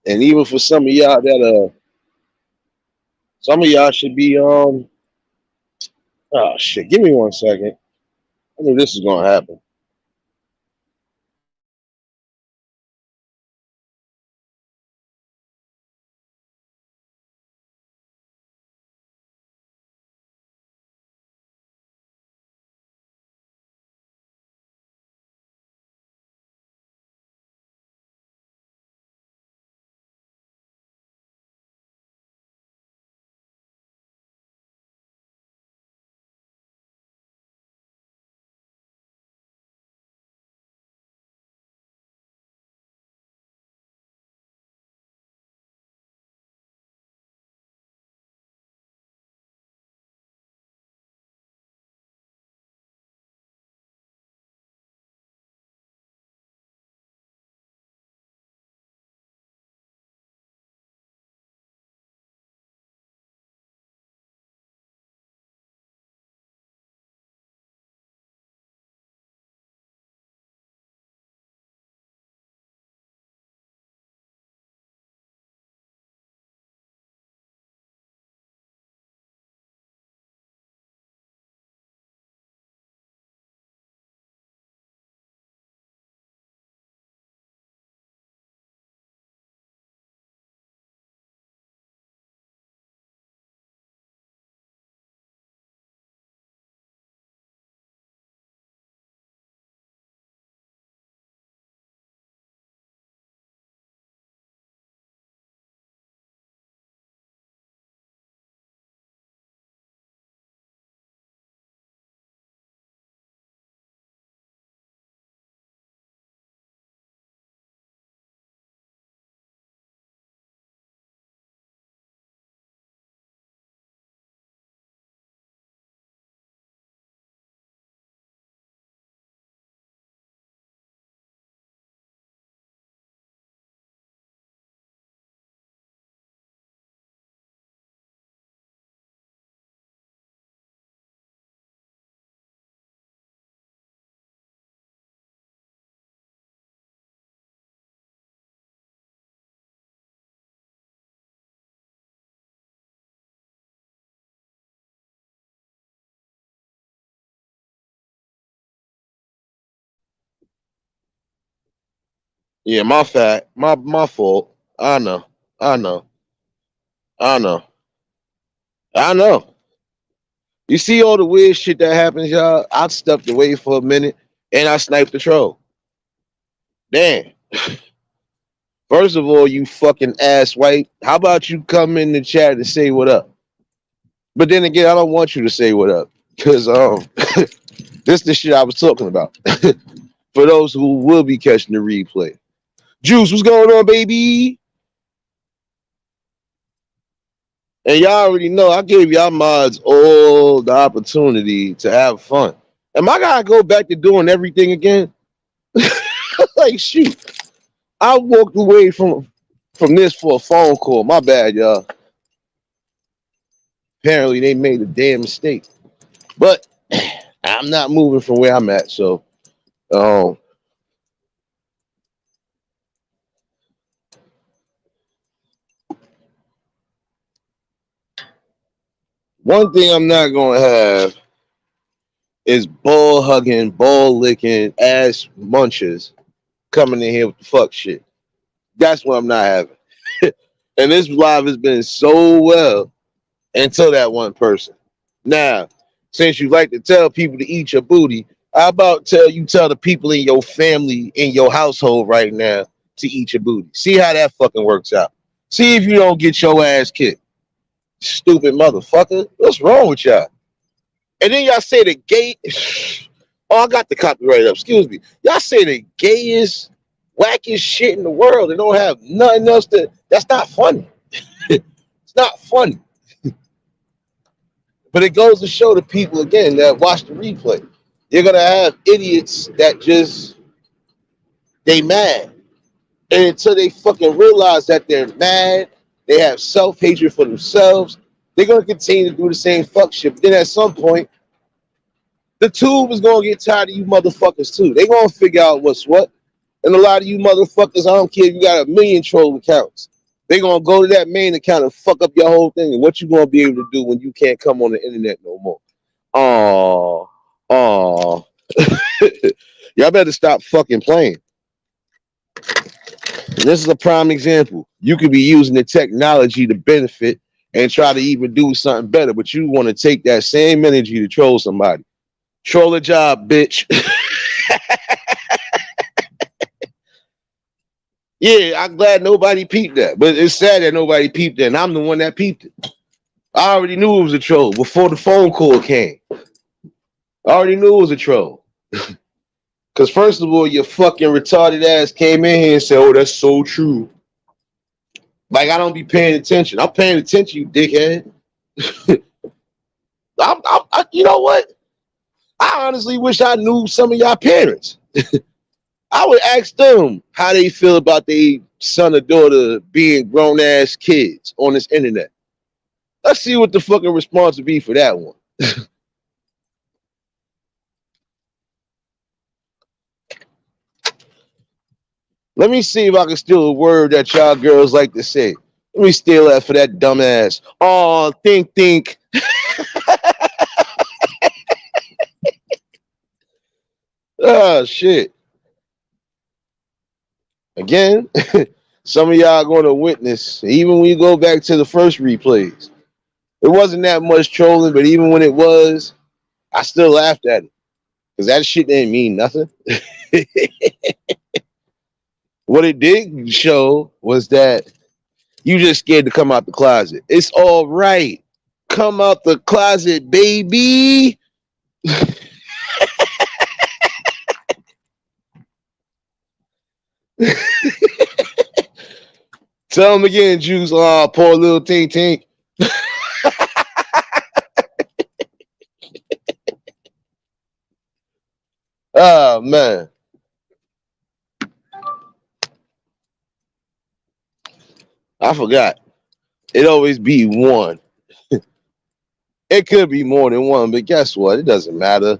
And even for some of y'all some of y'all should be oh shit, give me 1 second. I knew this is gonna happen. Yeah, my fault. I know. I know. I know. I know. You see all the weird shit that happens, y'all? I stepped away for a minute and I sniped the troll. Damn. First of all, you fucking ass white. How about you come in the chat and say what up? But then again, I don't want you to say what up. Cause this the shit I was talking about. for those who will be catching the replay. Juice, what's going on, baby? And y'all already know I gave y'all mods all the opportunity to have fun. Am I gotta go back to doing everything again? Like shoot. I walked away from this for a phone call. My bad, y'all. Apparently they made a damn mistake. But I'm not moving from where I'm at, so one thing I'm not gonna have is ball hugging, ball licking, ass munchers coming in here with the fuck shit. That's what I'm not having. And this live has been so well until that one person. Now, since you like to tell people to eat your booty, how about tell the people in your family, in your household right now to eat your booty. See how that fucking works out. See if you don't get your ass kicked. Stupid motherfucker. What's wrong with y'all? And then y'all say the gay. Oh, I got the copyright up. Excuse me. Y'all say the gayest, wackest shit in the world and don't have nothing else to. That's not funny. It's not funny. But it goes to show the people again that watch the replay. You're gonna have idiots that just they mad. And until they fucking realize that they're mad, they have self-hatred for themselves, they're gonna continue to do the same fuck shit. But then at some point, the tube is gonna get tired of you motherfuckers too. They gonna figure out what's what. And a lot of you motherfuckers, I don't care if you got 1 million troll accounts. They gonna go to that main account and fuck up your whole thing. And what you gonna be able to do when you can't come on the internet no more? Oh, y'all better stop fucking playing. And this is a prime example. You could be using the technology to benefit and try to even do something better, but you want to take that same energy to troll somebody. Troll a job, bitch. Yeah, I'm glad nobody peeped that, but it's sad that nobody peeped that, and I'm the one that peeped it. I already knew it was a troll before the phone call came. I already knew it was a troll. Because first of all, your fucking retarded ass came in here and said, oh, that's so true. Like, I don't be paying attention. I'm paying attention, you dickhead. You know what? I honestly wish I knew some of y'all parents. I would ask them how they feel about their son or daughter being grown-ass kids on this internet. Let's see what the fucking response would be for that one. Let me see if I can steal a word that y'all girls like to say. Let me steal that for that dumbass. Oh, think. Oh, shit. Again, some of y'all going to witness, even when you go back to the first replays, it wasn't that much trolling, but even when it was, I still laughed at it because that shit didn't mean nothing. What it did show was that you just scared to come out the closet. It's all right. Come out the closet, baby. Tell him again, Juice. Oh, poor little Tink. Oh, man. I forgot. It always be one. It could be more than one, but guess what? It doesn't matter.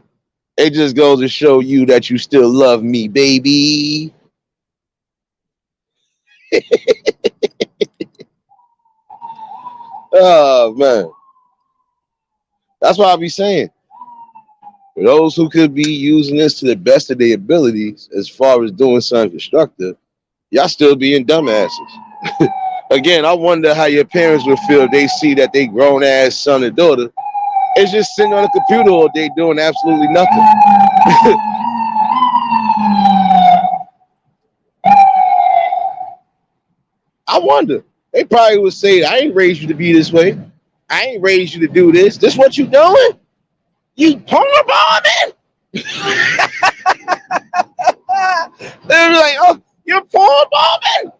It just goes to show you that you still love me, baby. Oh, man. That's what I be saying. For those who could be using this to the best of their abilities as far as doing something constructive, y'all still being dumbasses. Again, I wonder how your parents would feel if they see that they grown-ass son or daughter is just sitting on a computer all day doing absolutely nothing. I wonder. They probably would say, I ain't raised you to be this way. I ain't raised you to do this. This what you doing? You porn bombing? They be like, oh, you're porn bombing.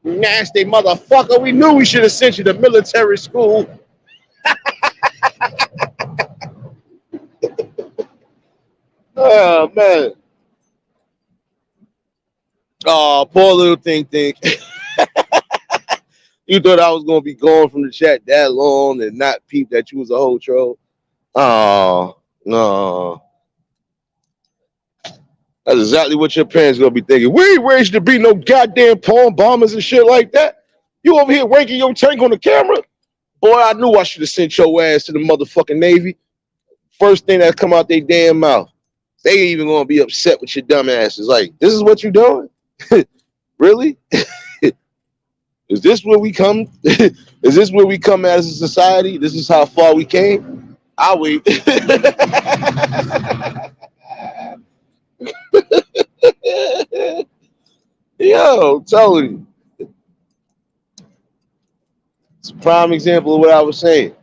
Nasty motherfucker. We knew we should have sent you to military school. Oh, man. Oh, poor little think. You thought I was going to be gone from the chat that long and not peep that you was a whole troll? Oh, no. That's exactly what your parents going to be thinking. We ain't raised to be no goddamn porn bombers and shit like that. You over here ranking your tank on the camera? Boy, I knew I should have sent your ass to the motherfucking Navy. First thing that come out their damn mouth. They ain't even gonna be upset with your dumb asses. Like, this is what you doing? Really? Is this where we come? Is this where we come as a society? This is how far we came? I'll wait. Yo, I'm telling you. It's a prime example of what I was saying.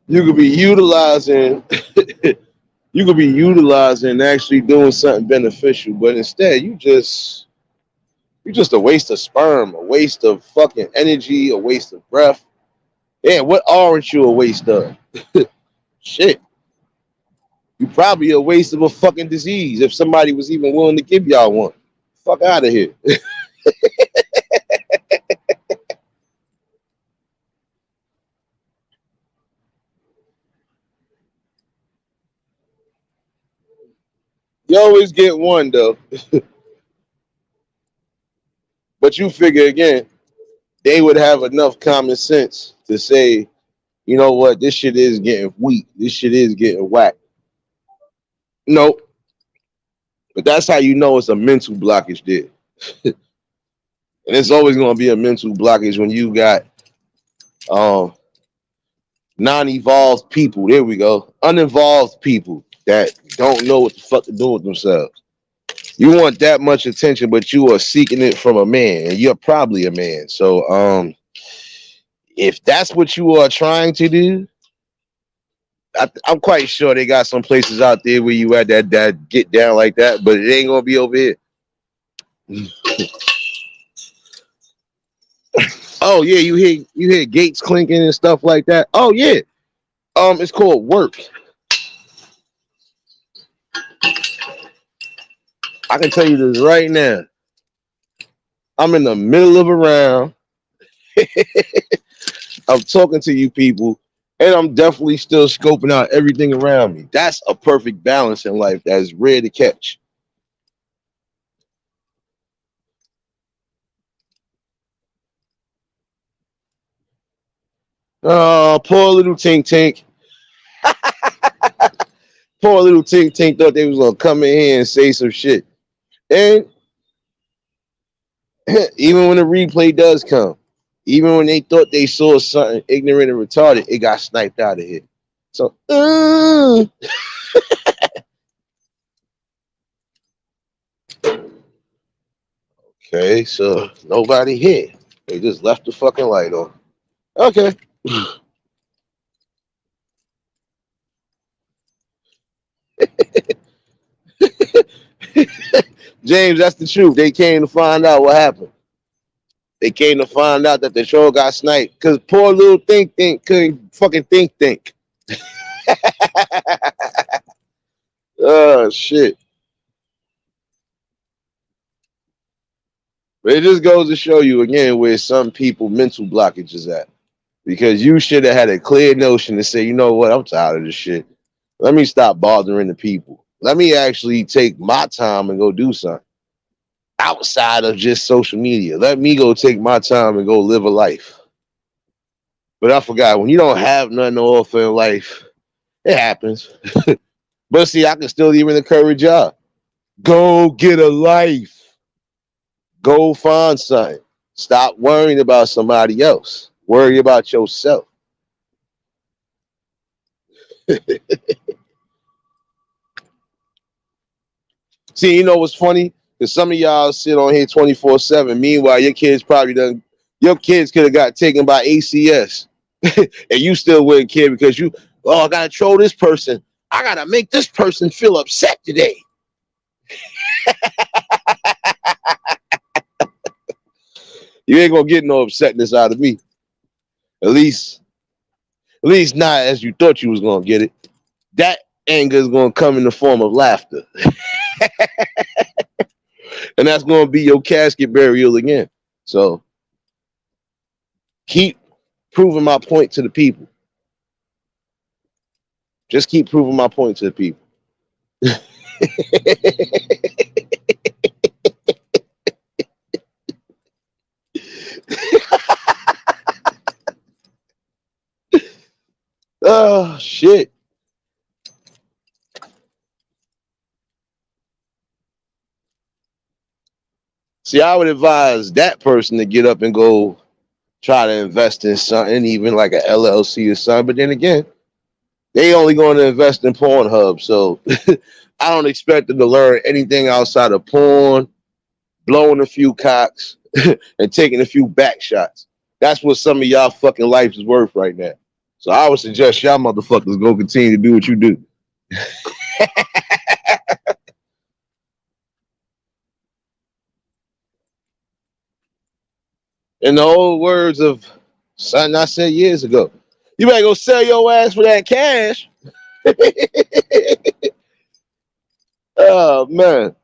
You could be utilizing actually doing something beneficial, but instead you're just a waste of sperm, a waste of fucking energy, a waste of breath. Yeah, what aren't you a waste of? Shit. You probably a waste of a fucking disease if somebody was even willing to give y'all one. Fuck out of here. You always get one though. But you figure again, they would have enough common sense to say, you know what, this shit is getting weak. This shit is getting whack. Nope. But that's how you know it's a mental blockage there. And it's always going to be a mental blockage when you got non-evolved people. There we go. Uninvolved people that don't know what the fuck to do with themselves. You want that much attention, but you are seeking it from a man, and you're probably a man. So if that's what you are trying to do, I'm quite sure they got some places out there where you at that get down like that, but it ain't gonna be over here. Oh yeah, you hear gates clinking and stuff like that. Oh yeah, it's called work. I can tell you this right now. I'm in the middle of a round. I'm talking to you people, and I'm definitely still scoping out everything around me. That's a perfect balance in life that's rare to catch. Oh, poor little Tink. Poor little Tink thought they was gonna come in here and say some shit. And even when the replay does come, even when they thought they saw something ignorant and retarded, it got sniped out of here. So, okay, so nobody here. They just left the fucking light on. Okay. James, that's the truth. They came to find out what happened. They came to find out that the troll got sniped because poor little Think couldn't fucking think. Oh shit. But it just goes to show you again where some people mental blockage is at. Because you should have had a clear notion to say, you know what, I'm tired of this shit. Let me stop bothering the people. Let me actually take my time and go do something outside of just social media. Let me go take my time and go live a life. But I forgot, when you don't have nothing to offer in life, it happens. But see, I can still even encourage y'all. Go get a life. Go find something. Stop worrying about somebody else. Worry about yourself. See, you know what's funny? Because some of y'all sit on here 24/7. Meanwhile, your kids could have got taken by ACS. And you still wouldn't care because I gotta troll this person. I gotta make this person feel upset today. You ain't gonna get no upsetness out of me. At least not as you thought you was gonna get it. That anger is gonna come in the form of laughter. And that's gonna be your casket burial again. So keep proving my point to the people. Just keep proving my point to the people. Oh shit. See, I would advise that person to get up and go try to invest in something, even like an LLC or something. But then again, they only going to invest in Pornhub. So I don't expect them to learn anything outside of porn, blowing a few cocks, and taking a few back shots. That's what some of y'all fucking life is worth right now. So I would suggest y'all motherfuckers go continue to do what you do. In the old words of something I said years ago, you better go sell your ass for that cash. Oh man.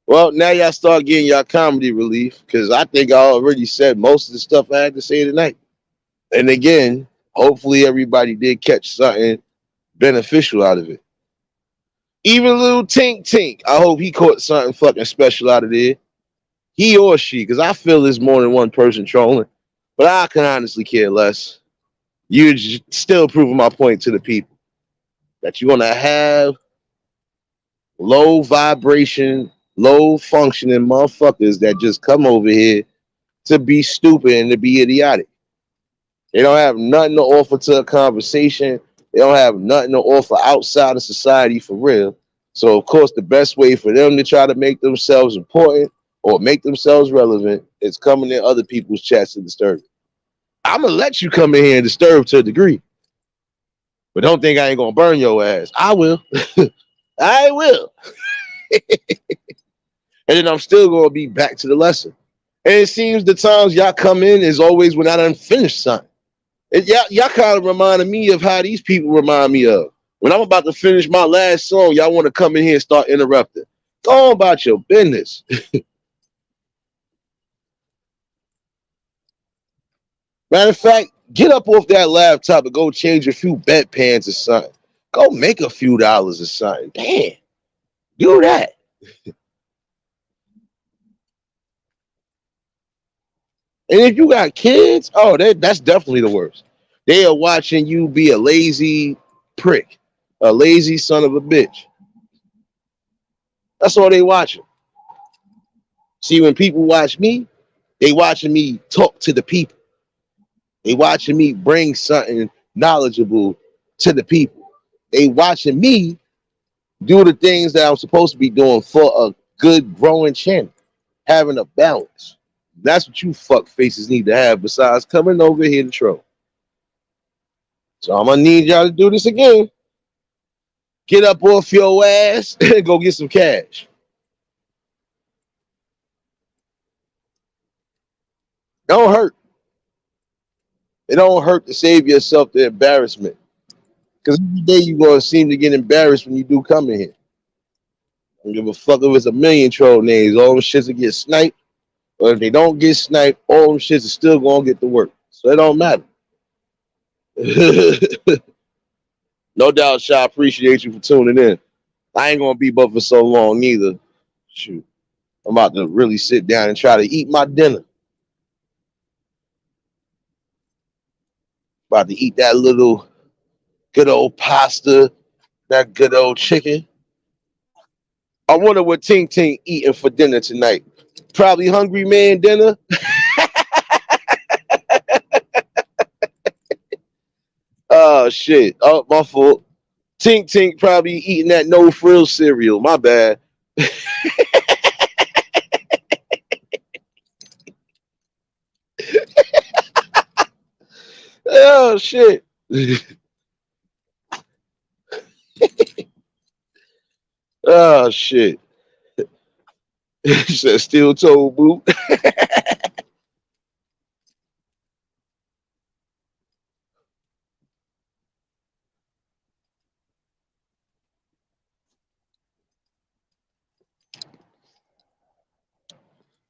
Well, now y'all start getting y'all comedy relief because I think I already said most of the stuff I had to say tonight. And again, hopefully everybody did catch something beneficial out of it. Even little Tink Tink, I hope he caught something fucking special out of there. He or she, because I feel there's more than one person trolling. But I can honestly care less. You're still proving my point to the people that you're gonna have low vibration, low functioning motherfuckers that just come over here to be stupid and to be idiotic. They don't have nothing to offer to a conversation. They don't have nothing to offer outside of society for real. So of course, the best way for them to try to make themselves important or make themselves relevant is coming in other people's chats to disturb it. I'm gonna let you come in here and disturb to a degree, but don't think I ain't gonna burn your ass. I will. I will. And then I'm still gonna be back to the lesson. And it seems the times y'all come in is always when I done finished something. Y'all kind of reminded me of how these people remind me of. When I'm about to finish my last song, y'all want to come in here and start interrupting. Go on about your business. Matter of fact, get up off that laptop and go change a few bedpans or something. Go make a few dollars or something. Damn, do that. And if you got kids, oh, that's definitely the worst. They are watching you be a lazy prick, a lazy son of a bitch. That's all they watching. See, when people watch me, they watching me talk to the people. They watching me bring something knowledgeable to the people. They watching me do the things that I'm supposed to be doing for a good growing channel, having a balance. That's what you fuck faces need to have besides coming over here to troll. So I'm gonna need y'all to do this again. Get up off your ass and go get some cash. Don't hurt. It don't hurt to save yourself the embarrassment. Because every day you're gonna seem to get embarrassed when you do come in here. I don't give a fuck if it's a million troll names. All them shits will get sniped. Or if they don't get sniped, all them shits are still gonna get to work. So it don't matter. No doubt, Sha, I appreciate you for tuning in. I ain't gonna be but for so long neither. Shoot. I'm about to really sit down and try to eat my dinner. About to eat that little good old pasta, that good old chicken. I wonder what Tink Tink eating for dinner tonight. Probably Hungry Man dinner. Oh shit. Oh, my fault. Tink Tink probably eating that no frill cereal. My bad. Oh shit. Oh shit. He said steel toe boot.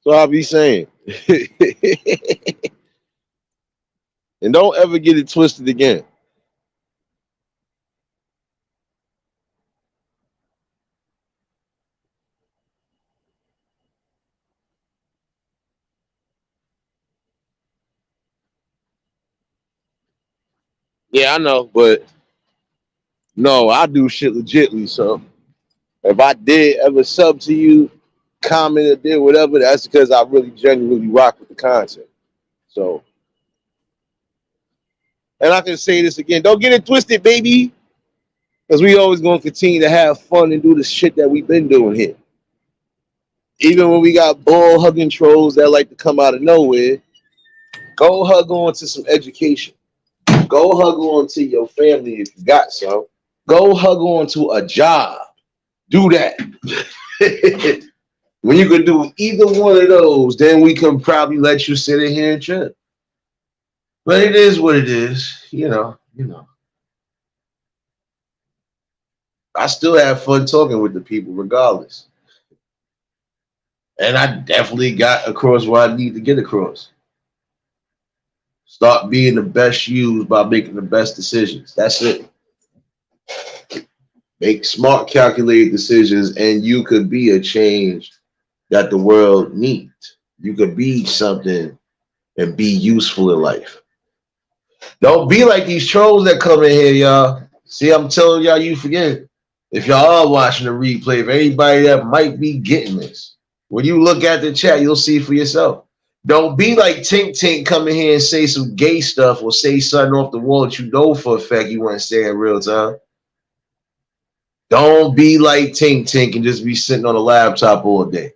So I'll be saying. And don't ever get it twisted again. Yeah, I know, but no, I do shit legitly. So if I did ever sub to you, comment or did whatever, that's because I really genuinely rock with the content. So, and I can say this again, don't get it twisted, baby, because we always gonna continue to have fun and do the shit that we've been doing here. Even when we got ball hugging trolls that like to come out of nowhere, go hug on to some education. Go hug on to your family if you got some. Go hug on to a job. Do that. When you could do either one of those, then we can probably let you sit in here and trip. But it is what it is, you know. You know, I still have fun talking with the people, regardless. And I definitely got across what I need to get across. Start being the best you by making the best decisions. That's it. Make smart, calculated decisions, and you could be a change that the world needs. You could be something and be useful in life. Don't be like these trolls that come in here, y'all. See, I'm telling y'all, you forget. If y'all are watching the replay, if anybody that might be getting this, when you look at the chat, you'll see for yourself. Don't be like Tink Tink coming here and say some gay stuff or say something off the wall that you know for a fact you want to say in real time. Don't be like Tink Tink and just be sitting on a laptop all day.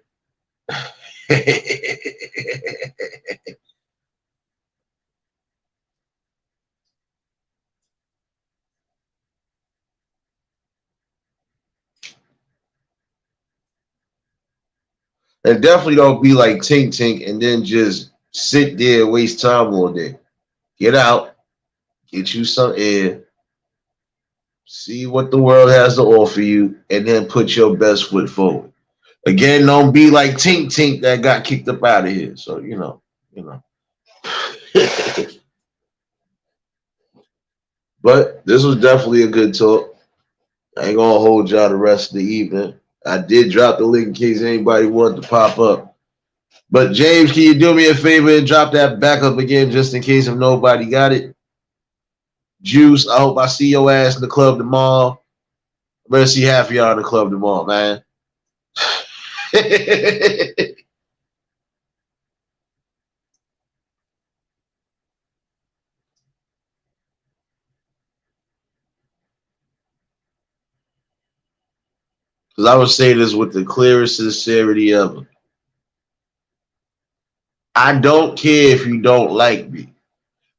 And definitely don't be like Tink Tink and then just sit there and waste time all day. Get out, get you some air, see what the world has to offer you, and then put your best foot forward. Again, don't be like Tink Tink that got kicked up out of here. So, you know. But this was definitely a good talk. I ain't gonna hold y'all the rest of the evening. I did drop the link in case anybody wanted to pop up. But James, can you do me a favor and drop that back up again just in case if nobody got it? Juice, I hope I see your ass in the club tomorrow. I'm gonna see half of y'all in the club tomorrow, man. Because I would say this with the clearest sincerity ever. I don't care if you don't like me,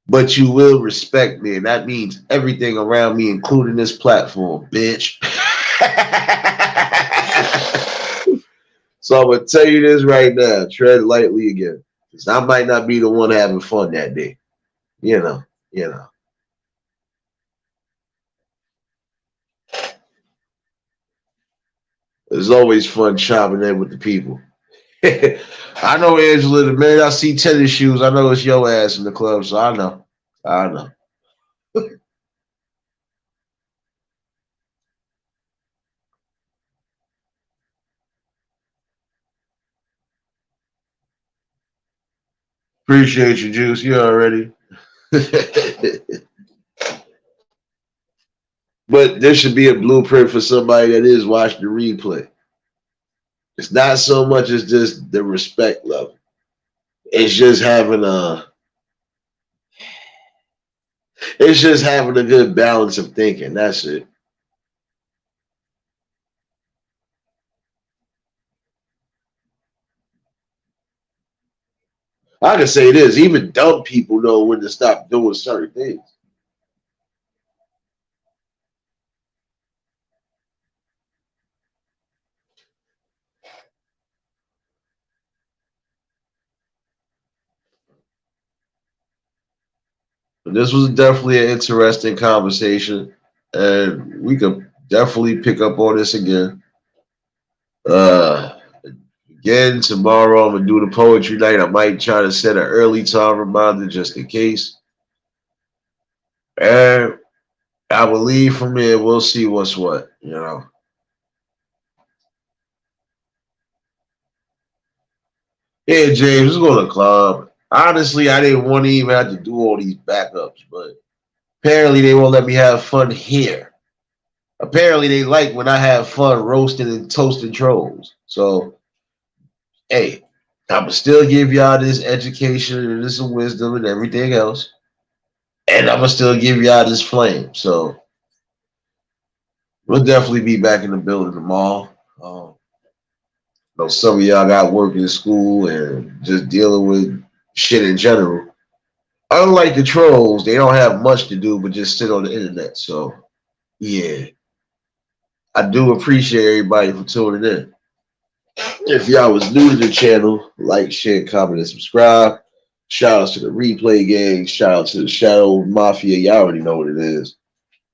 but you will respect me, and that means everything around me, including this platform, bitch. So I'm gonna tell you this right now: tread lightly again, because I might not be the one having fun that day. You know, you know. It's always fun chopping in with the people. I know Angela. The minute I see tennis shoes, I know it's your ass in the club. So I know. I know. Appreciate you, Juice. You already. But there should be a blueprint for somebody that is watching the replay. It's not so much as just the respect level. It's just having a. It's just having a good balance of thinking. That's it. I can say this: even dumb people know when to stop doing certain things. But this was definitely an interesting conversation, and we could definitely pick up on this again. Uh, Again tomorrow, I'm gonna do the poetry night. I might try to set an early time reminder just in case. And I will leave from here. We'll see what's what. Yeah, James, let's go to the club. Honestly, I didn't want to even have to do all these backups, but apparently they won't let me have fun here. Apparently they like when I have fun roasting and toasting trolls. So, hey, I'ma still give y'all this education and this wisdom and everything else. And I'ma still give y'all this flame. So we'll definitely be back in the building tomorrow. Know some of y'all got work in school and just dealing with shit in general. Unlike the trolls, they don't have much to do but just sit on the internet. So yeah, I do appreciate everybody for tuning in. If y'all was new to the channel, like, share, comment, and subscribe. Shout outs to the replay gang. Shout out to the Shadow Mafia. Y'all already know what it is.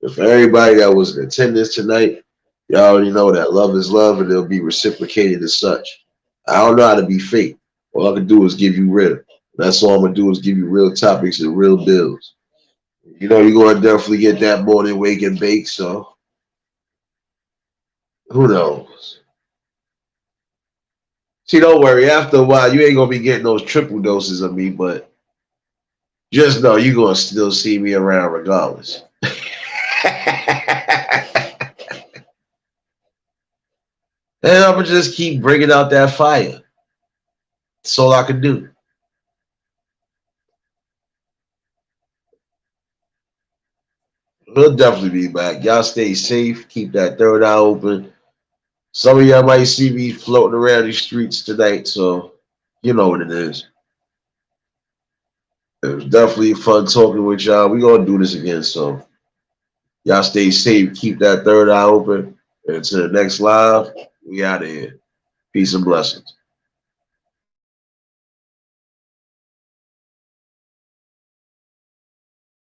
And for everybody that was in attendance tonight, y'all already know that love is love and it'll be reciprocated as such. I don't know how to be fake. All I can do is give you real. That's all I'm gonna do is give you real topics and real bills. You're gonna definitely get that morning wake and bake, so who knows? See, don't worry, after a while you ain't gonna be getting those triple doses of me, but just know you're gonna still see me around regardless. And I'm gonna just keep bringing out that fire. That's all I can do. We'll definitely be back. Y'all stay safe. Keep that third eye open. Some of y'all might see me floating around these streets tonight, so you know what it is. It was definitely fun talking with y'all. We gonna do this again, so y'all stay safe. Keep that third eye open. And until the next live, we out of here. Peace and blessings.